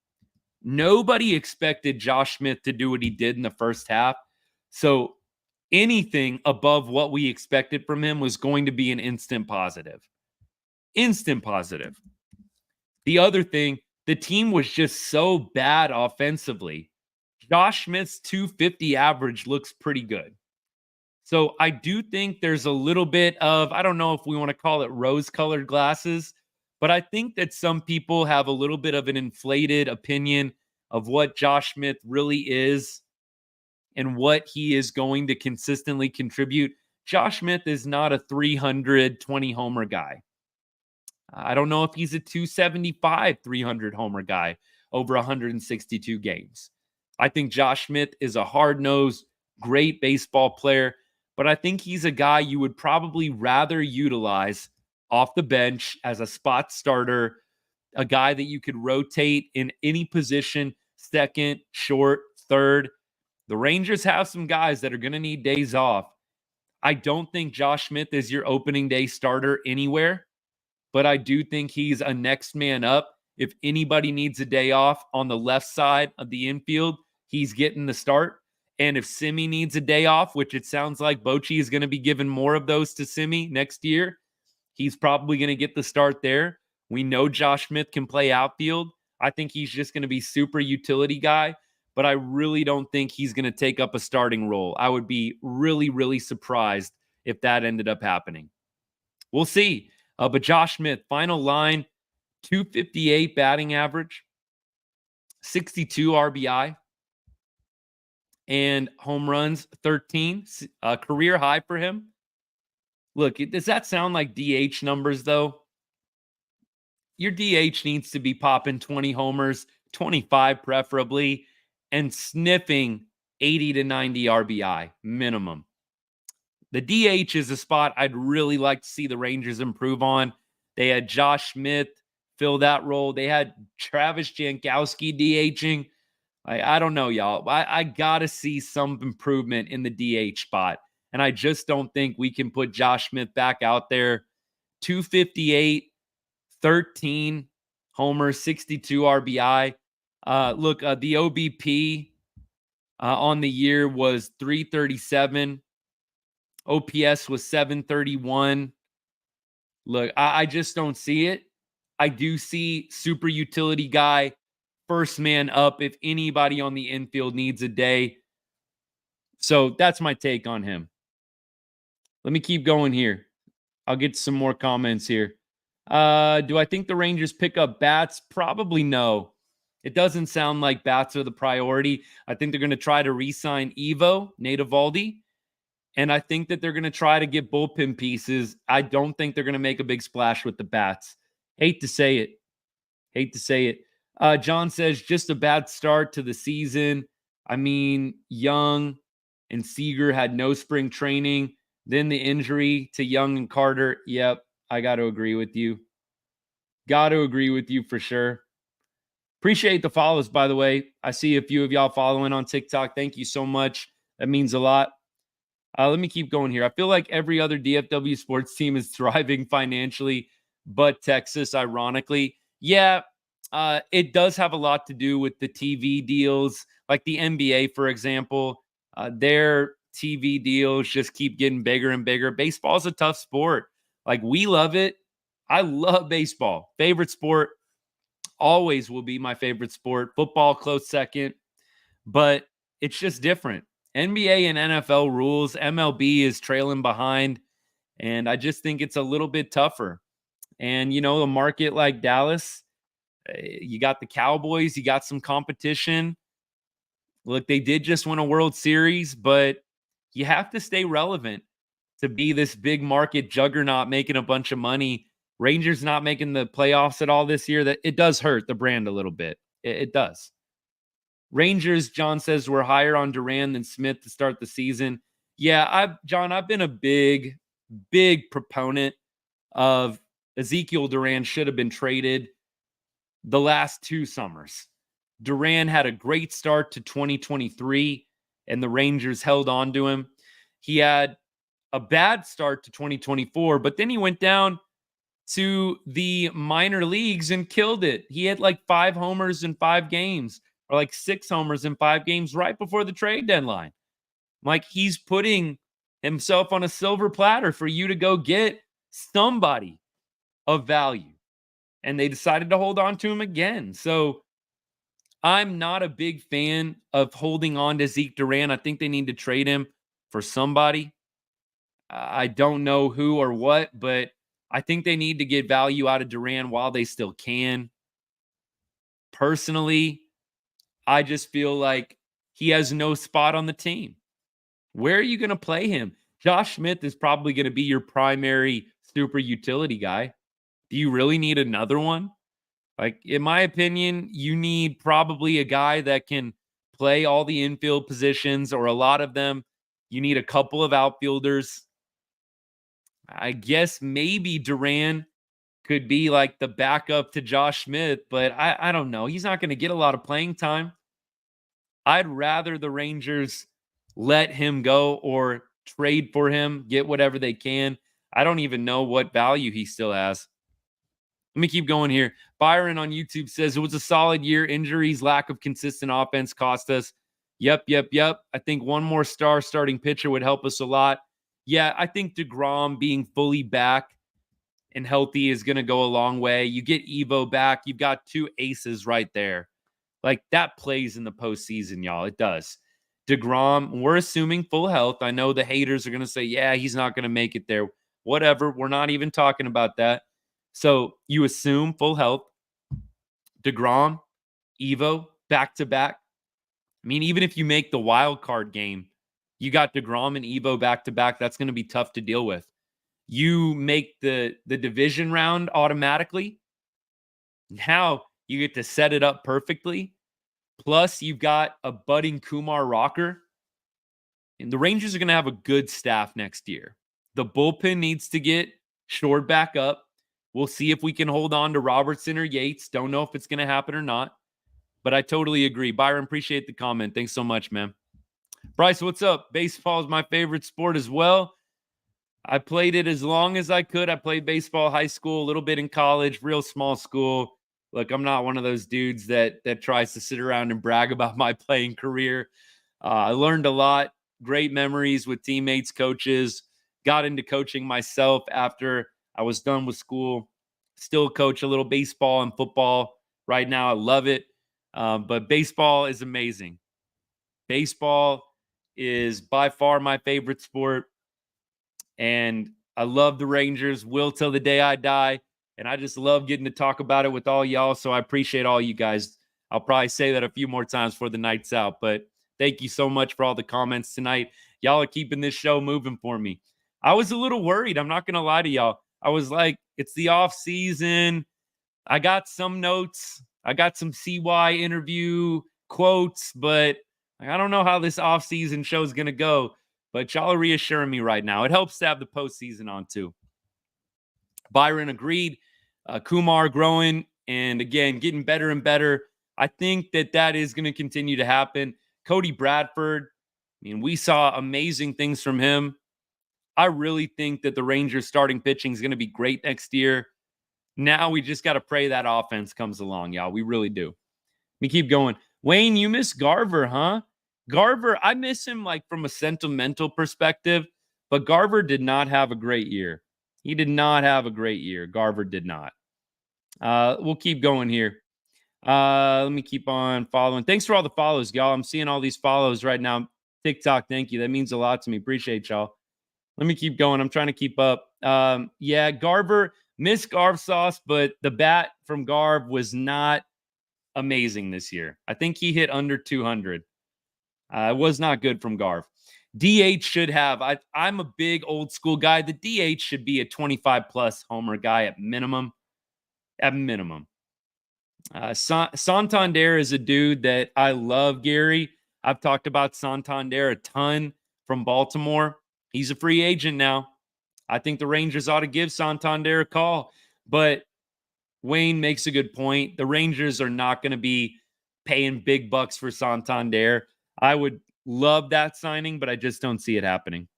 Speaker 2: Nobody expected Josh Smith to do what he did in the first half. So anything above what we expected from him was going to be an instant positive. Instant positive. The other thing, the team was just so bad offensively. Josh Smith's 250 average looks pretty good. So I do think there's a little bit of, I don't know if we want to call it rose-colored glasses, but I think that some people have a little bit of an inflated opinion of what Josh Smith really is and what he is going to consistently contribute. Josh Smith is not a 320 homer guy. I don't know if he's a 275, 300 homer guy over 162 games. I think Josh Smith is a hard-nosed, great baseball player, but I think he's a guy you would probably rather utilize off the bench as a spot starter, a guy that you could rotate in any position, second, short, third. The Rangers have some guys that are going to need days off. I don't think Josh Smith is your opening day starter anywhere, but I do think he's a next man up. If anybody needs a day off on the left side of the infield, he's getting the start. And if Simi needs a day off, which it sounds like Bochy is going to be giving more of those to Simi next year, he's probably going to get the start there. We know Josh Smith can play outfield. I think he's just going to be super utility guy, but I really don't think he's going to take up a starting role. I would be really, really surprised if that ended up happening. We'll see. But Josh Smith, final line, .258 batting average, 62 RBI, and home runs 13, a career high for him. Look, does that sound like DH numbers, though? Your DH needs to be popping 20 homers, 25 preferably, and sniffing 80 to 90 RBI minimum. The DH is a spot I'd really like to see the Rangers improve on. They had Josh Smith fill that role. They had Travis Jankowski DHing. I don't know, y'all. I got to see some improvement in the DH spot. And I just don't think we can put Josh Smith back out there. 258, 13 homers, 62 RBI. Look, the OBP on the year was 337. OPS was 731. Look, I just don't see it. I do see super utility guy, first man up if anybody on the infield needs a day. So that's my take on him. Let me keep going here. I'll get some more comments here. Do I think the Rangers pick up bats? Probably no. It doesn't sound like bats are the priority. I think they're going to try to re-sign Evo, Nate Eovaldi, and I think that they're going to try to get bullpen pieces. I don't think they're going to make a big splash with the bats. Hate to say it. John says, just a bad start to the season. I mean, Young and Seager had no spring training. Then the injury to Young and Carter. Yep, I got to agree with you. Got to agree with you for sure. Appreciate the follows, by the way. I see a few of y'all following on TikTok. Thank you so much. That means a lot. Let me keep going here. I feel like every other DFW sports team is thriving financially, but Texas, ironically. Yeah, it does have a lot to do with the TV deals, like the NBA, for example. Their TV deals just keep getting bigger and bigger. Baseball is a tough sport. Like, we love it. I love baseball. Favorite sport. Always will be my favorite sport. Football, close second. But it's just different. NBA and NFL rules. MLB is trailing behind. And I just think it's a little bit tougher. And, you know, a market like Dallas, you got the Cowboys, you got some competition. Look, they did just win a World Series, but you have to stay relevant to be this big market juggernaut making a bunch of money. Rangers not making the playoffs at all this year, that it does hurt the brand a little bit. It does. Rangers, John says, were higher on Duran than Smith to start the season. Yeah, John, I've been a big proponent of Ezekiel Duran should have been traded the last 2 summers. Duran had a great start to 2023, and the Rangers held on to him. He had a bad start to 2024, but then he went down to the minor leagues and killed it. He had like 5 homers in 5 games, or like 6 homers in 5 games right before the trade deadline. Like, he's putting himself on a silver platter for you to go get somebody of value. And they decided to hold on to him again. So I'm not a big fan of holding on to Zeke Duran. I think they need to trade him for somebody. I don't know who or what, but I think they need to get value out of Duran while they still can. Personally, I just feel like he has no spot on the team. Where are you going to play him? Josh Smith is probably going to be your primary super utility guy. Do you really need another one? Like, in my opinion, you need probably a guy that can play all the infield positions, or a lot of them. You need a couple of outfielders. I guess maybe Duran could be like the backup to Josh Smith, but I don't know. He's not going to get a lot of playing time. I'd rather the Rangers let him go or trade for him, get whatever they can. I don't even know what value he still has. Let me keep going here. Byron on YouTube says, it was a solid year. Injuries, lack of consistent offense cost us. Yep. I think one more starting pitcher would help us a lot. Yeah, I think DeGrom being fully back and healthy is going to go a long way. You get Evo back. You've got 2 aces right there. Like, that plays in the postseason, y'all. It does. DeGrom, we're assuming full health. I know the haters are going to say, yeah, he's not going to make it there. Whatever. We're not even talking about that. So you assume full health. DeGrom, Evo, back-to-back. I mean, even if you make the wild card game, you got DeGrom and Evo back-to-back. That's going to be tough to deal with. You make the division round automatically. Now you get to set it up perfectly. Plus, you've got a budding Kumar rocker. And the Rangers are going to have a good staff next year. The bullpen needs to get shored back up. We'll see if we can hold on to Robertson or Yates. Don't know if it's going to happen or not. But I totally agree. Byron, appreciate the comment. Thanks so much, man. Bryce, what's up? Baseball is my favorite sport as well. I played it as long as I could. I played baseball high school, a little bit in college, real small school. Look, I'm not one of those dudes that tries to sit around and brag about my playing career. I learned a lot, great memories with teammates, coaches, got into coaching myself after I was done with school. Still coach a little baseball and football right now. I love it. But baseball is amazing. Baseball is by far my favorite sport. And I love the Rangers, will till the day I die. And I just love getting to talk about it with all y'all. So I appreciate all you guys. I'll probably say that a few more times before the night's out. But thank you so much for all the comments tonight. Y'all are keeping this show moving for me. I was a little worried. I'm not going to lie to y'all. I was like, it's the off season. I got some notes. I got some CY interview quotes, but I don't know how this offseason show is going to go. But y'all are reassuring me right now. It helps to have the postseason on too. Byron agreed. Kumar growing and, again, getting better and better. I think that is going to continue to happen. Cody Bradford, I mean, we saw amazing things from him. I really think that the Rangers starting pitching is going to be great next year. Now we just got to pray that offense comes along, y'all. We really do. Let me keep going. Wayne, you miss Garver, huh? Garver, I miss him like from a sentimental perspective, but Garver did not have a great year. He did not have a great year. Garver did not. We'll keep going here. Let me keep on following. Thanks for all the follows, y'all. I'm seeing all these follows right now. TikTok, thank you. That means a lot to me. Appreciate y'all. Let me keep going. I'm trying to keep up. Yeah, Garver, miss Garv sauce, but the bat from Garv was not amazing this year. I think he hit under 200. It was not good from Garv. DH should have. I'm a big old school guy. The DH should be a 25-plus homer guy at minimum. At minimum. Santander is a dude that I love, Gary. I've talked about Santander a ton from Baltimore. He's a free agent now. I think the Rangers ought to give Santander a call. But Wayne makes a good point. The Rangers are not going to be paying big bucks for Santander. I would love that signing, but I just don't see it happening.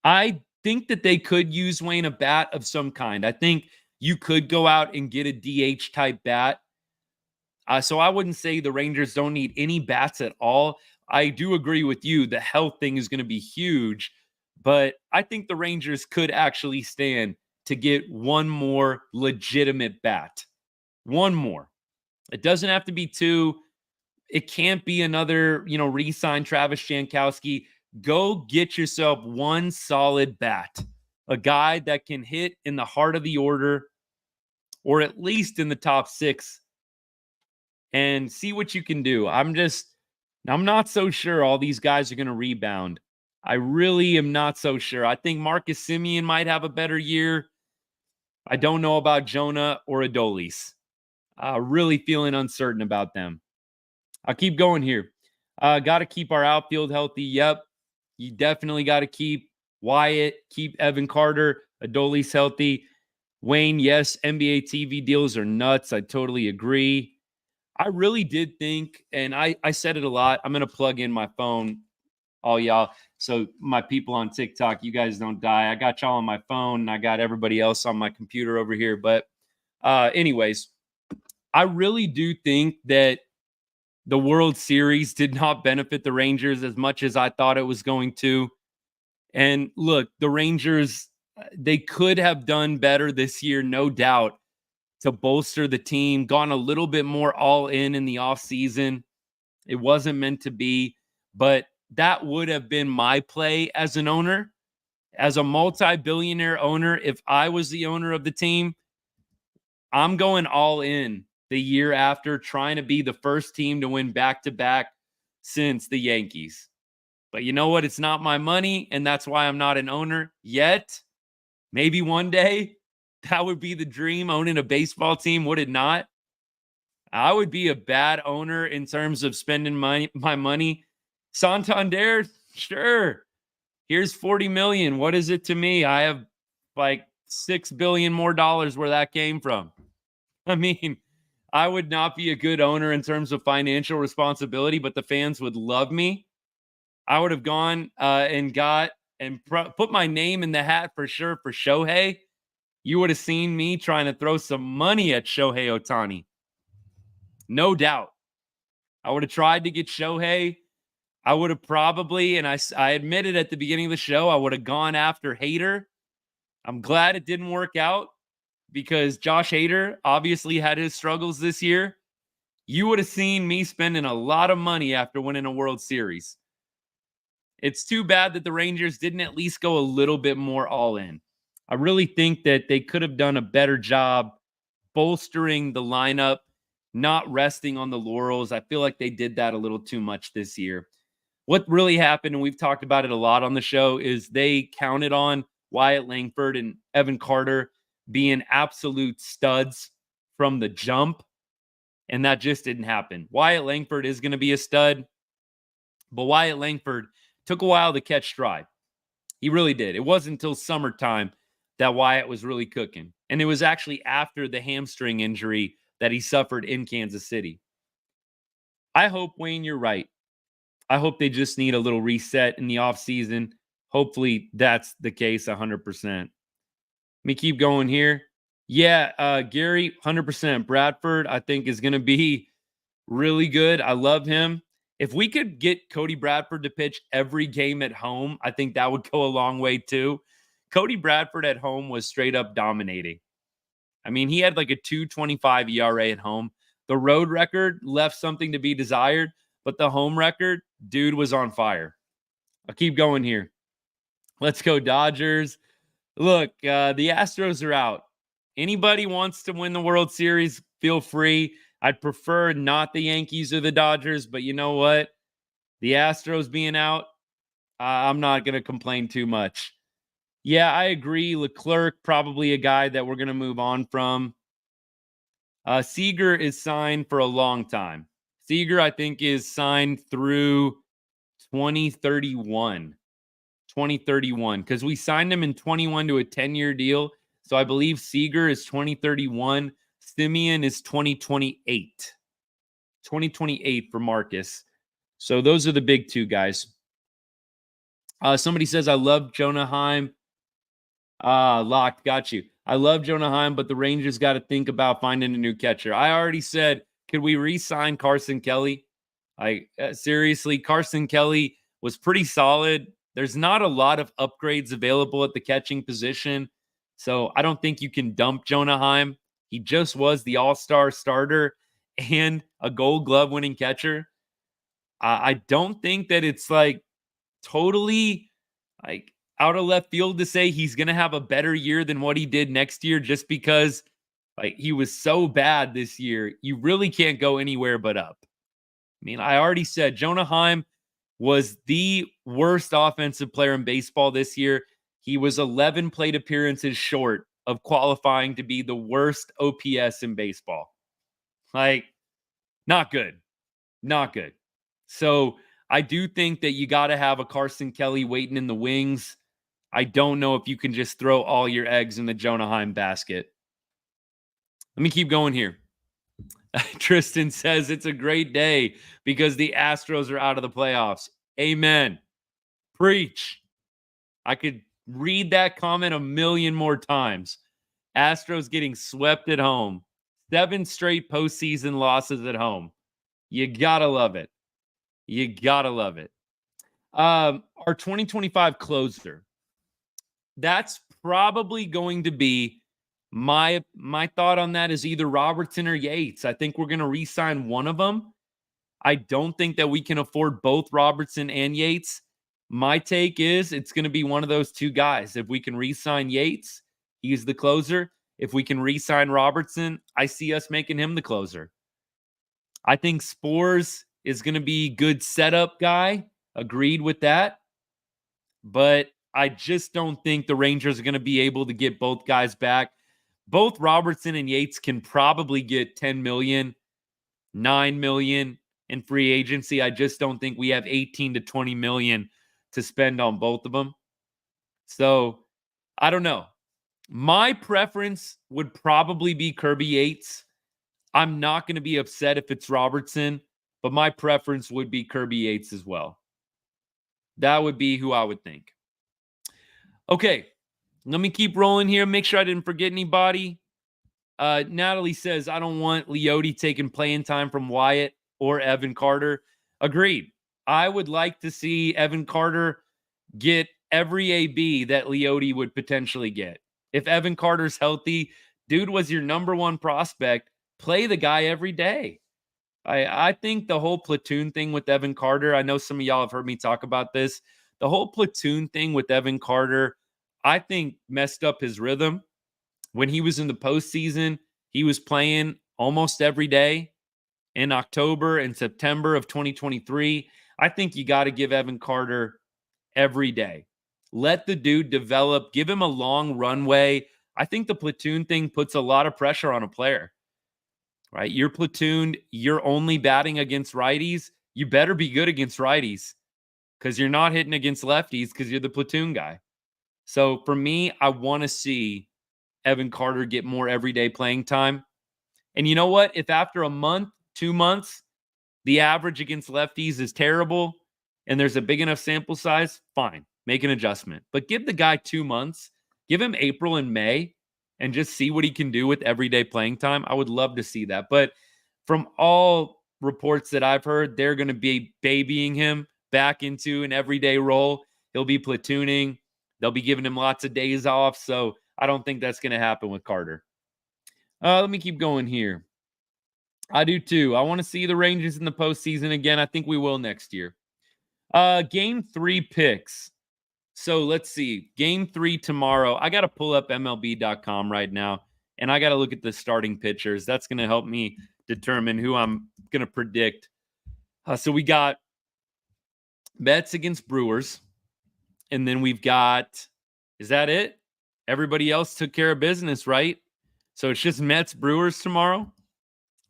Speaker 2: I think that they could use, Wayne, a bat of some kind. I think you could go out and get a DH type bat. So I wouldn't say the Rangers don't need any bats at all. I do agree with you. The health thing is going to be huge, but I think the Rangers could actually stand to get one more legitimate bat. One more. It doesn't have to be two. It can't be another, re-sign Travis Jankowski. Go get yourself one solid bat. A guy that can hit in the heart of the order or at least in the top six and see what you can do. I'm not so sure all these guys are going to rebound. I really am not so sure. I think Marcus Semien might have a better year. I don't know about Jonah or Adolis. Really feeling uncertain about them. I'll keep going here. Got to keep our outfield healthy. Yep. You definitely got to keep Wyatt, keep Evan Carter, Adolis healthy. Wayne, yes, NBA TV deals are nuts. I totally agree. I really did think, and I said it a lot, I'm going to plug in my phone, all y'all. So my people on TikTok, you guys don't die. I got y'all on my phone, and I got everybody else on my computer over here. But anyways, I really do think that the World Series did not benefit the Rangers as much as I thought it was going to. And look, the Rangers, they could have done better this year, no doubt, to bolster the team, gone a little bit more all in the offseason. It wasn't meant to be, but that would have been my play as an owner, as a multi-billionaire owner. If I was the owner of the team, I'm going all in the year after, trying to be the first team to win back-to-back since the Yankees. But you know what? It's not my money, and that's why I'm not an owner yet. Maybe one day that would be the dream, owning a baseball team, would it not? I would be a bad owner in terms of spending my money. Santander, sure. Here's 40 million. What is it to me? I have like 6 billion more dollars where that came from. I mean, I would not be a good owner in terms of financial responsibility, but the fans would love me. I would have gone and got and put my name in the hat for sure for Shohei. You would have seen me trying to throw some money at Shohei Ohtani. No doubt. I would have tried to get Shohei. I would have probably, and I admitted at the beginning of the show, I would have gone after Hader. I'm glad it didn't work out because Josh Hader obviously had his struggles this year. You would have seen me spending a lot of money after winning a World Series. It's too bad that the Rangers didn't at least go a little bit more all in. I really think that they could have done a better job bolstering the lineup, not resting on the laurels. I feel like they did that a little too much this year. What really happened, and we've talked about it a lot on the show, is they counted on Wyatt Langford and Evan Carter being absolute studs from the jump, and that just didn't happen. Wyatt Langford is going to be a stud, but Wyatt Langford took a while to catch stride. He really did. It wasn't until summertime that Wyatt was really cooking, and it was actually after the hamstring injury that he suffered in Kansas City. I hope, Wayne, you're right. I hope they just need a little reset in the offseason. Hopefully that's the case 100%. Let me keep going here. Yeah, Gary, 100%. Bradford, I think, is going to be really good. I love him. If we could get Cody Bradford to pitch every game at home, I think that would go a long way too. Cody Bradford at home was straight up dominating. I mean, he had like a 2.25 ERA at home. The road record left something to be desired, but the home record, dude was on fire. I'll keep going here. Let's go Dodgers. Look, the Astros are out. Anybody wants to win the World Series, feel free. I'd prefer not the Yankees or the Dodgers, but you know what? The Astros being out, I'm not going to complain too much. Yeah, I agree. Leclerc, probably a guy that we're going to move on from. Seager is signed for a long time. Seager, I think, is signed through 2031. 2031, because we signed him in 21 to a 10-year deal. So I believe Seager is 2031. Simeon is 2028. 2028 for Marcus. So those are the big two guys. Somebody says, I love Jonah Heim. Locked, got you. I love Jonah Heim, but the Rangers got to think about finding a new catcher. I already said, could we re-sign Carson Kelly? Seriously, Carson Kelly was pretty solid. There's not a lot of upgrades available at the catching position, so I don't think you can dump Jonah Heim. He just was the all-star starter and a Gold Glove winning catcher. I don't think that it's like totally like out of left field to say he's going to have a better year than what he did next year just because like he was so bad this year. You really can't go anywhere but up. I mean, I already said Jonah Heim was the worst offensive player in baseball this year. He was 11 plate appearances short of qualifying to be the worst OPS in baseball. Like, not good. Not good. So I do think that you got to have a Carson Kelly waiting in the wings. I don't know if you can just throw all your eggs in the Jonah Heim basket. Let me keep going here. Tristan says it's a great day because the Astros are out of the playoffs. Amen. Preach. I could read that comment a million more times. Astros getting swept at home. 7 straight postseason losses at home. You gotta love it. You gotta love it. Our 2025 closer. That's probably going to be my thought on that is either Robertson or Yates. I think we're going to re-sign one of them. I don't think that we can afford both Robertson and Yates. My take is it's going to be one of those two guys. If we can re-sign Yates, he's the closer. If we can re-sign Robertson, I see us making him the closer. I think Spores is going to be good setup guy. Agreed with that. But I just don't think the Rangers are going to be able to get both guys back. Both Robertson and Yates can probably get 10 million, 9 million in free agency. I just don't think we have 18 to 20 million to spend on both of them. So I don't know. My preference would probably be Kirby Yates. I'm not going to be upset if it's Robertson, but my preference would be Kirby Yates as well. That would be who I would think. Okay, let me keep rolling here. Make sure I didn't forget anybody. Natalie says, I don't want Leote taking playing time from Wyatt or Evan Carter. Agreed. I would like to see Evan Carter get every AB that Leote would potentially get. If Evan Carter's healthy, dude was your number one prospect. Play the guy every day. I think the whole platoon thing with Evan Carter, I know some of y'all have heard me talk about this. The whole platoon thing with Evan Carter, I think messed up his rhythm. When he was in the postseason, he was playing almost every day in October and September of 2023. I think you got to give Evan Carter every day. Let the dude develop. Give him a long runway. I think the platoon thing puts a lot of pressure on a player, right? You're platooned. You're only batting against righties. You better be good against righties because you're not hitting against lefties because you're the platoon guy. So for me, I want to see Evan Carter get more everyday playing time. And you know what? If after a month, 2 months, the average against lefties is terrible and there's a big enough sample size, fine. Make an adjustment. But give the guy 2 months. Give him April and May and just see what he can do with everyday playing time. I would love to see that. But from all reports that I've heard, they're going to be babying him back into an everyday role. He'll be platooning. They'll be giving him lots of days off. So I don't think that's going to happen with Carter. Let me keep going here. I do too. I want to see the Rangers in the postseason again. I think we will next year. Game 3 picks. So let's see. Game 3 tomorrow. I got to pull up MLB.com right now, and I got to look at the starting pitchers. That's going to help me determine who I'm going to predict. So we got Mets against Brewers, and then we've got, is that it? Everybody else took care of business, right? So it's just Mets Brewers tomorrow.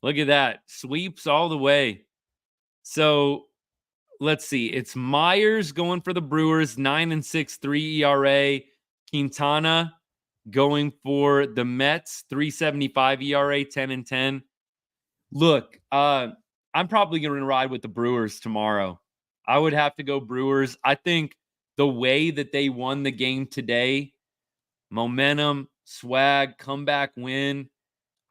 Speaker 2: Look at that. Sweeps all the way. So let's see. It's Myers going for the Brewers, 9-6, 3 ERA. Quintana going for the Mets, 3.75 ERA, 10-10. Look, I'm probably going to ride with the Brewers tomorrow. I would have to go Brewers. I think the way that they won the game today, momentum, swag, comeback win,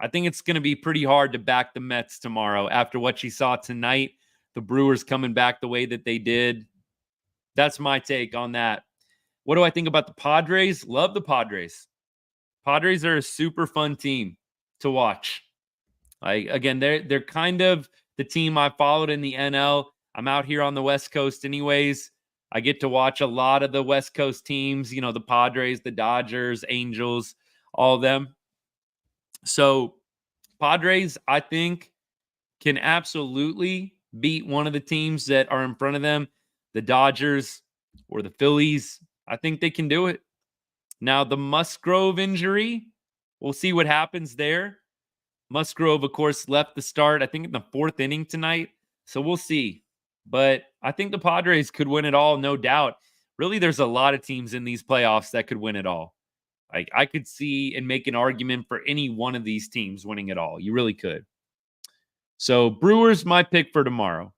Speaker 2: I think it's going to be pretty hard to back the Mets tomorrow after what you saw tonight. The Brewers coming back the way that they did. That's my take on that. What do I think about the Padres? Love the Padres. Padres are a super fun team to watch. Again, they're kind of the team I followed in the NL. I'm out here on the West Coast anyways. I get to watch a lot of the West Coast teams, you know, the Padres, the Dodgers, Angels, all of them. So Padres, I think, can absolutely beat one of the teams that are in front of them, the Dodgers or the Phillies. I think they can do it. Now, the Musgrove injury, we'll see what happens there. Musgrove, of course, left the start, I think, in the 4th inning tonight. So we'll see. But I think the Padres could win it all, no doubt. Really, there's a lot of teams in these playoffs that could win it all. I could see and make an argument for any one of these teams winning it all. You really could. So Brewers, my pick for tomorrow.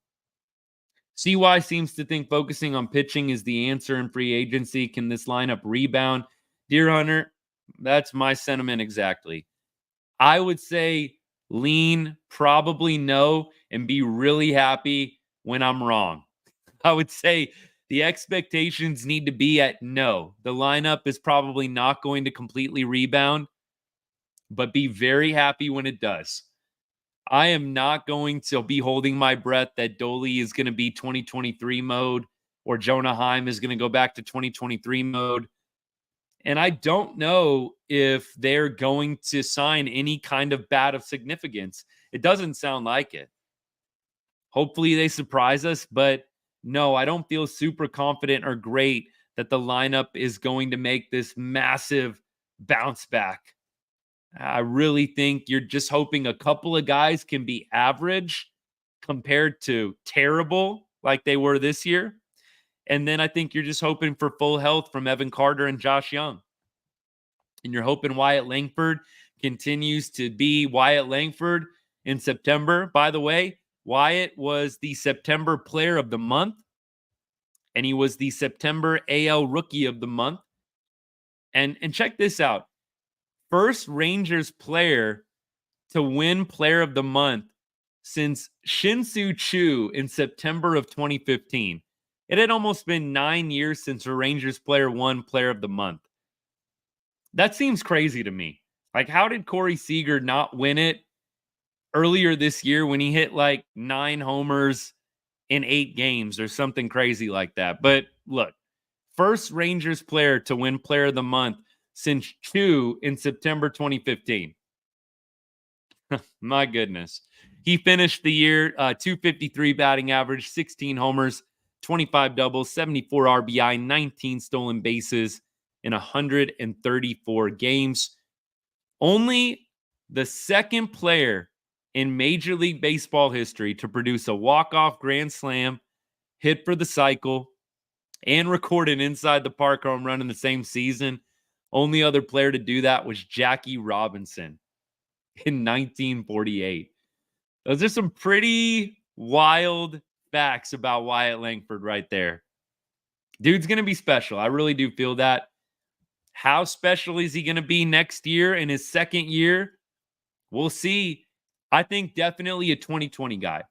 Speaker 2: CY seems to think focusing on pitching is the answer in free agency. Can this lineup rebound? Deer Hunter, that's my sentiment exactly. I would say lean, probably no, and be really happy when I'm wrong. I would say the expectations need to be at no. The lineup is probably not going to completely rebound, but be very happy when it does. I am not going to be holding my breath that Dolly is going to be 2023 mode or Jonah Heim is going to go back to 2023 mode. And I don't know if they're going to sign any kind of bat of significance. It doesn't sound like it. Hopefully they surprise us, but no, I don't feel super confident or great that the lineup is going to make this massive bounce back. I really think you're just hoping a couple of guys can be average compared to terrible like they were this year. And then I think you're just hoping for full health from Evan Carter and Josh Young. And you're hoping Wyatt Langford continues to be Wyatt Langford in September. By the way, Wyatt was the September Player of the Month, and he was the September AL Rookie of the Month. And check this out. First Rangers player to win Player of the Month since Shin-Soo Choo in September of 2015. It had almost been 9 years since a Rangers player won Player of the Month. That seems crazy to me. Like, how did Corey Seager not win it earlier this year when he hit like 9 homers in 8 games or something crazy like that? But look, first Rangers player to win Player of the Month since Choo in September 2015. My goodness. He finished the year 253 batting average, 16 homers, 25 doubles, 74 RBI, 19 stolen bases in 134 games. Only the second player in Major League Baseball history to produce a walk-off grand slam, hit for the cycle, and record an inside the park home run in the same season. Only other player to do that was Jackie Robinson in 1948. Those are some pretty wild facts about Wyatt Langford right there. Dude's going to be special. I really do feel that. How special is he going to be next year in his second year? We'll see. I think definitely a 2020 guy.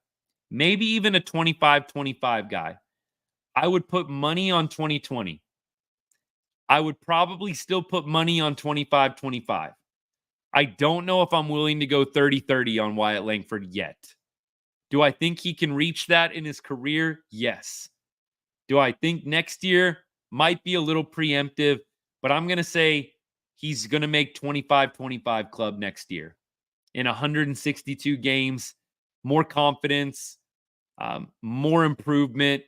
Speaker 2: Maybe even a 25-25 guy. I would put money on 2020. I would probably still put money on 25-25. I don't know if I'm willing to go 30-30 on Wyatt Langford yet. Do I think he can reach that in his career? Yes. Do I think next year might be a little preemptive, but I'm going to say he's going to make 25-25 club next year in 162 games, more confidence, more improvement.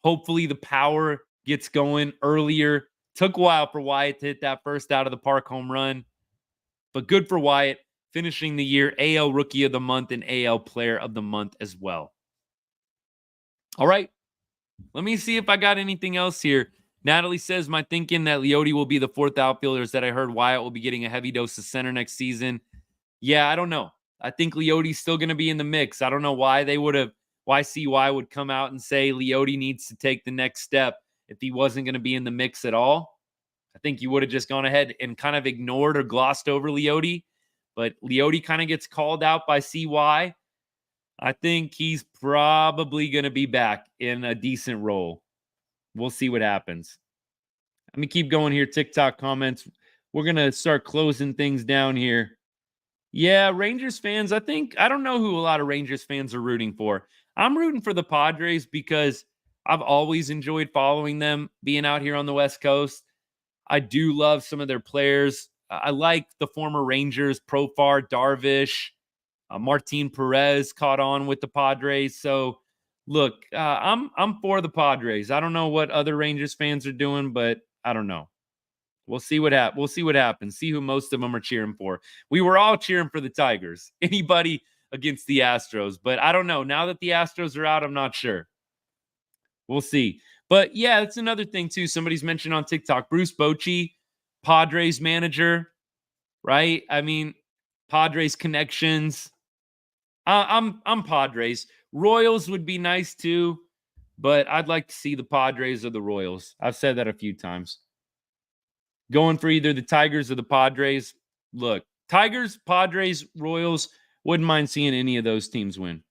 Speaker 2: Hopefully the power gets going earlier. Took a while for Wyatt to hit that first out of the park home run, but good for Wyatt, finishing the year AL Rookie of the Month and AL Player of the Month as well. All right, let me see if I got anything else here. Natalie says, my thinking that Leody will be the fourth outfielder is that I heard Wyatt will be getting a heavy dose of center next season. Yeah, I don't know. I think Leody's still going to be in the mix. I don't know why CY would come out and say Leody needs to take the next step if he wasn't going to be in the mix at all. I think you would have just gone ahead and kind of ignored or glossed over Leody. But Leody kind of gets called out by CY. I think he's probably going to be back in a decent role. We'll see what happens. Let me keep going here. TikTok comments. We're going to start closing things down here. Yeah, Rangers fans, I don't know who a lot of Rangers fans are rooting for. I'm rooting for the Padres because I've always enjoyed following them being out here on the West Coast. I do love some of their players. I like the former Rangers, Profar, Darvish, Martin Perez caught on with the Padres. So, look, I'm for the Padres. I don't know what other Rangers fans are doing, but I don't know. We'll see what happens. See who most of them are cheering for. We were all cheering for the Tigers. Anybody against the Astros, but I don't know. Now that the Astros are out, I'm not sure. We'll see. But yeah, that's another thing too. Somebody's mentioned on TikTok, Bruce Bochy, Padres manager, right? I mean, Padres connections. I'm Padres. Royals would be nice too, but I'd like to see the Padres or the Royals. I've said that a few times. Going for either the Tigers or the Padres. Look, Tigers, Padres, Royals, wouldn't mind seeing any of those teams win.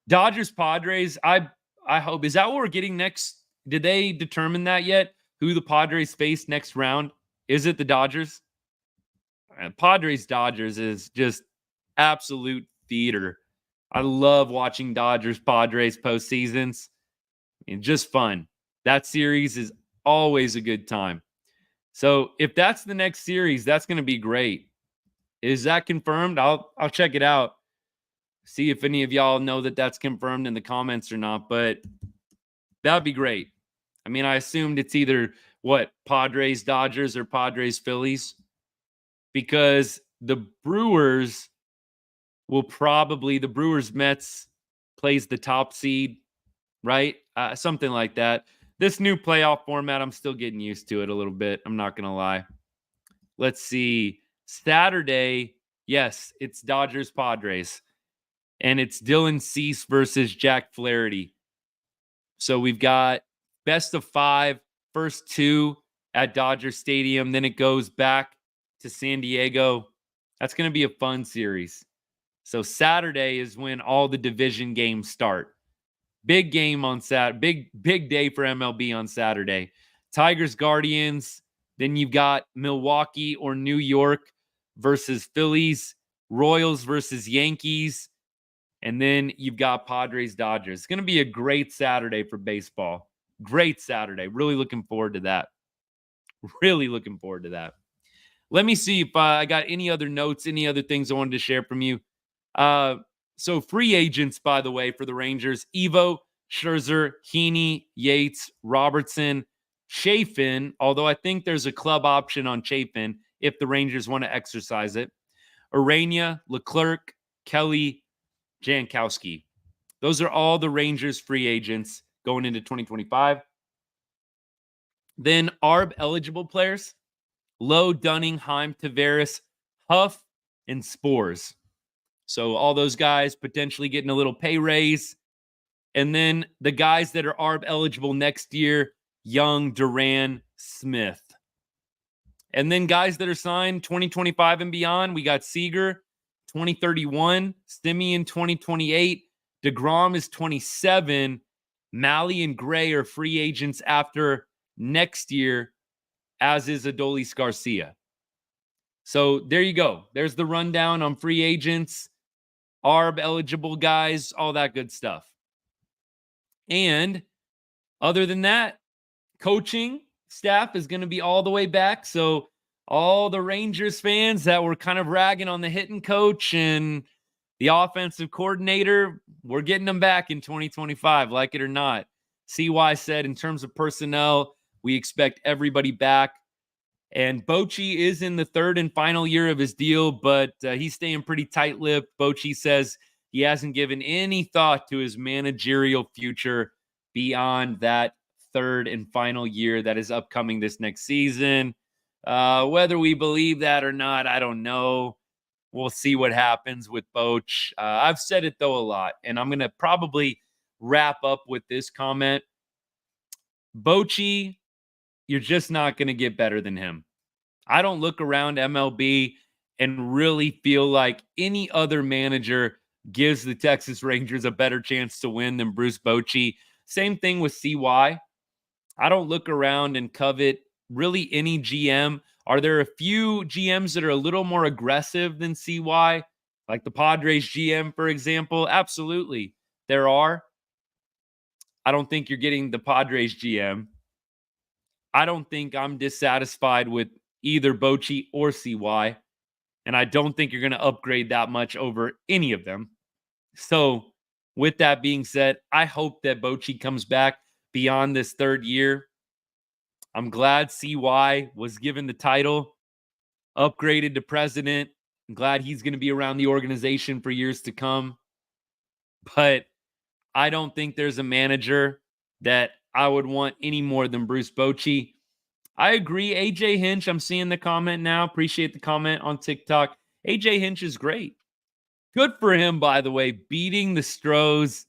Speaker 2: Dodgers, Padres, I hope. Is that what we're getting next? Did they determine that yet? Who the Padres face next round? Is it the Dodgers? Padres, Dodgers is just absolute theater. I love watching Dodgers, Padres postseasons. Just fun. That series is always a good time. So if that's the next series, that's going to be great. Is that confirmed? I'll check it out. See if any of y'all know that that's confirmed in the comments or not, but that'd be great. I mean, I assumed it's either Padres Dodgers or Padres Phillies, because the Brewers Mets plays the top seed, right? Something like that. This new playoff format, I'm still getting used to it a little bit. I'm not going to lie. Let's see. Saturday, yes, it's Dodgers Padres, and it's Dylan Cease versus Jack Flaherty. So we've got best of 5, first 2 at Dodger Stadium. Then it goes back to San Diego. That's going to be a fun series. So Saturday is when all the division games start. Big game on Saturday. Big day for MLB on Saturday. Tigers, Guardians. Then you've got Milwaukee or New York versus Phillies. Royals versus Yankees. And then you've got Padres, Dodgers. It's going to be a great Saturday for baseball. Great Saturday. Really looking forward to that. Really looking forward to that. Let me see if I got any other notes, any other things I wanted to share from you. So free agents, by the way, for the Rangers: Evo, Scherzer, Heaney, Yates, Robertson, Chafin, although I think there's a club option on Chafin if the Rangers want to exercise it. Urania, Leclerc, Kelly, Jankowski. Those are all the Rangers free agents going into 2025. Then ARB eligible players: Lowe, Dunning, Heim, Tavares, Huff, and Spores. So all those guys potentially getting a little pay raise. And then the guys that are ARB eligible next year: Young, Duran, Smith. And then guys that are signed 2025 and beyond, we got Seager, 2031, Stimmy 2028, DeGrom is 27, Malley and Gray are free agents after next year, as is Adolis Garcia. So there you go. There's the rundown on free agents, ARB eligible guys, all that good stuff. And other than that, coaching staff is going to be all the way back. So all the Rangers fans that were kind of ragging on the hitting coach and the offensive coordinator, we're getting them back in 2025, like it or not. CY said in terms of personnel, we expect everybody back. And Bochy is in the third and final year of his deal, but he's staying pretty tight-lipped. Bochy says he hasn't given any thought to his managerial future beyond that third and final year that is upcoming this next season. Whether we believe that or not, I don't know. We'll see what happens with Boch. I've said it, though, a lot, and I'm going to probably wrap up with this comment. Bochy, you're just not going to get better than him. I don't look around MLB and really feel like any other manager gives the Texas Rangers a better chance to win than Bruce Bochy. Same thing with CY. I don't look around and covet really any GM. Are there a few GMs that are a little more aggressive than CY? Like the Padres GM, for example? Absolutely. There are. I don't think you're getting the Padres GM. I don't think I'm dissatisfied with either Bochy or CY. And I don't think you're going to upgrade that much over any of them. So with that being said, I hope that Bochy comes back beyond this third year. I'm glad CY was given the title, upgraded to president. I'm glad he's going to be around the organization for years to come. But I don't think there's a manager that I would want any more than Bruce Bochy. I agree. AJ Hinch, I'm seeing the comment now. Appreciate the comment on TikTok. AJ Hinch is great. Good for him, by the way, beating the Astros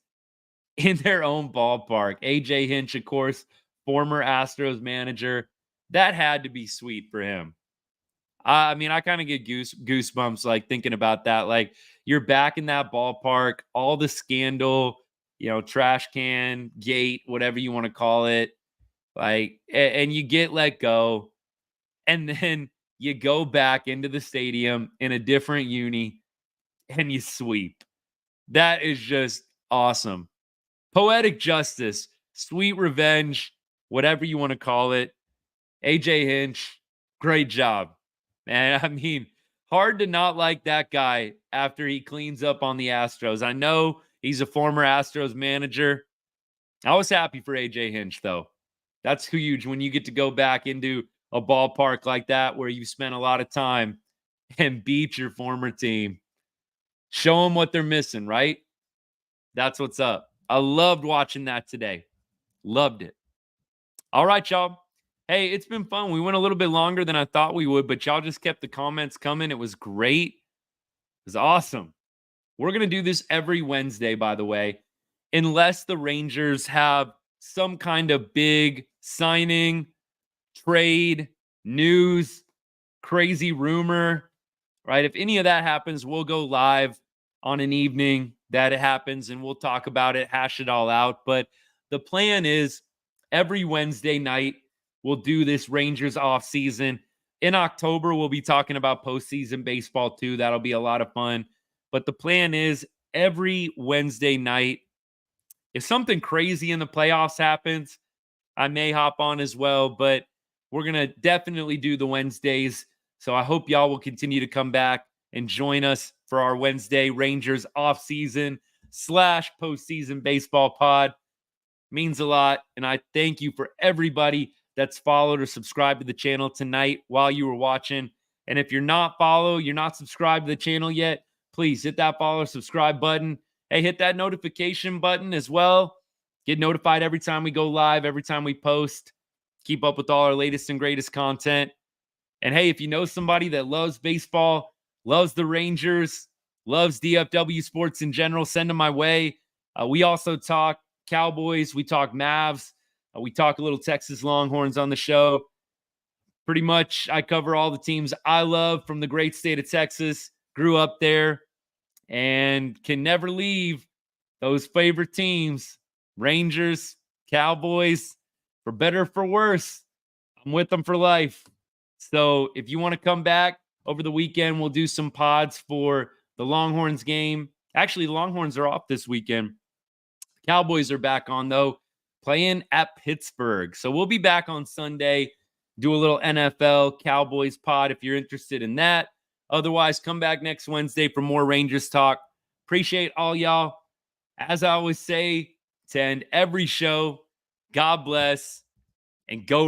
Speaker 2: in their own ballpark. AJ Hinch, of course, former Astros manager. That had to be sweet for him. I mean, I kind of get goosebumps like thinking about that. Like, you're back in that ballpark, all the scandal, trash can, gate, whatever you want to call it. Like, and you get let go, and then you go back into the stadium in a different uni and you sweep. That is just awesome. Poetic justice, sweet revenge, whatever you want to call it. AJ Hinch, Great job, man. I mean, hard to not like that guy after he cleans up on the Astros. I know he's a former Astros manager. I was happy for AJ Hinch, though. That's huge when you get to go back into a ballpark like that where you spent a lot of time and beat your former team. Show them what they're missing, right? That's what's up. I loved watching that today. Loved it. All right, y'all. Hey, it's been fun. We went a little bit longer than I thought we would, but y'all just kept the comments coming. It was great. It was awesome. We're going to do this every Wednesday, by the way, unless the Rangers have some kind of big signing, trade, news, crazy rumor, right? If any of that happens, we'll go live on an evening that it happens and we'll talk about it, hash it all out. But the plan is every Wednesday night, we'll do this Rangers offseason. In October, we'll be talking about postseason baseball too. That'll be a lot of fun. But the plan is every Wednesday night, if something crazy in the playoffs happens, I may hop on as well. But we're going to definitely do the Wednesdays. So I hope y'all will continue to come back and join us for our Wednesday Rangers offseason / postseason baseball pod. Means a lot. And I thank you for everybody that's followed or subscribed to the channel tonight while you were watching. And if you're not subscribed to the channel yet, please hit that follow or subscribe button. Hey, hit that notification button as well. Get notified every time we go live, every time we post. Keep up with all our latest and greatest content. And hey, if you know somebody that loves baseball, loves the Rangers, loves DFW sports in general, send them my way. We also talk Cowboys. We talk Mavs. We talk a little Texas Longhorns on the show. Pretty much, I cover all the teams I love from the great state of Texas. Grew up there and can never leave those favorite teams. Rangers, Cowboys, for better or for worse. I'm with them for life. So if you want to come back over the weekend, we'll do some pods for the Longhorns game. Actually, the Longhorns are off this weekend. Cowboys are back on, though, playing at Pittsburgh. So we'll be back on Sunday, do a little NFL Cowboys pod if you're interested in that. Otherwise, come back next Wednesday for more Rangers talk. Appreciate all y'all. As I always say to end every show, God bless and go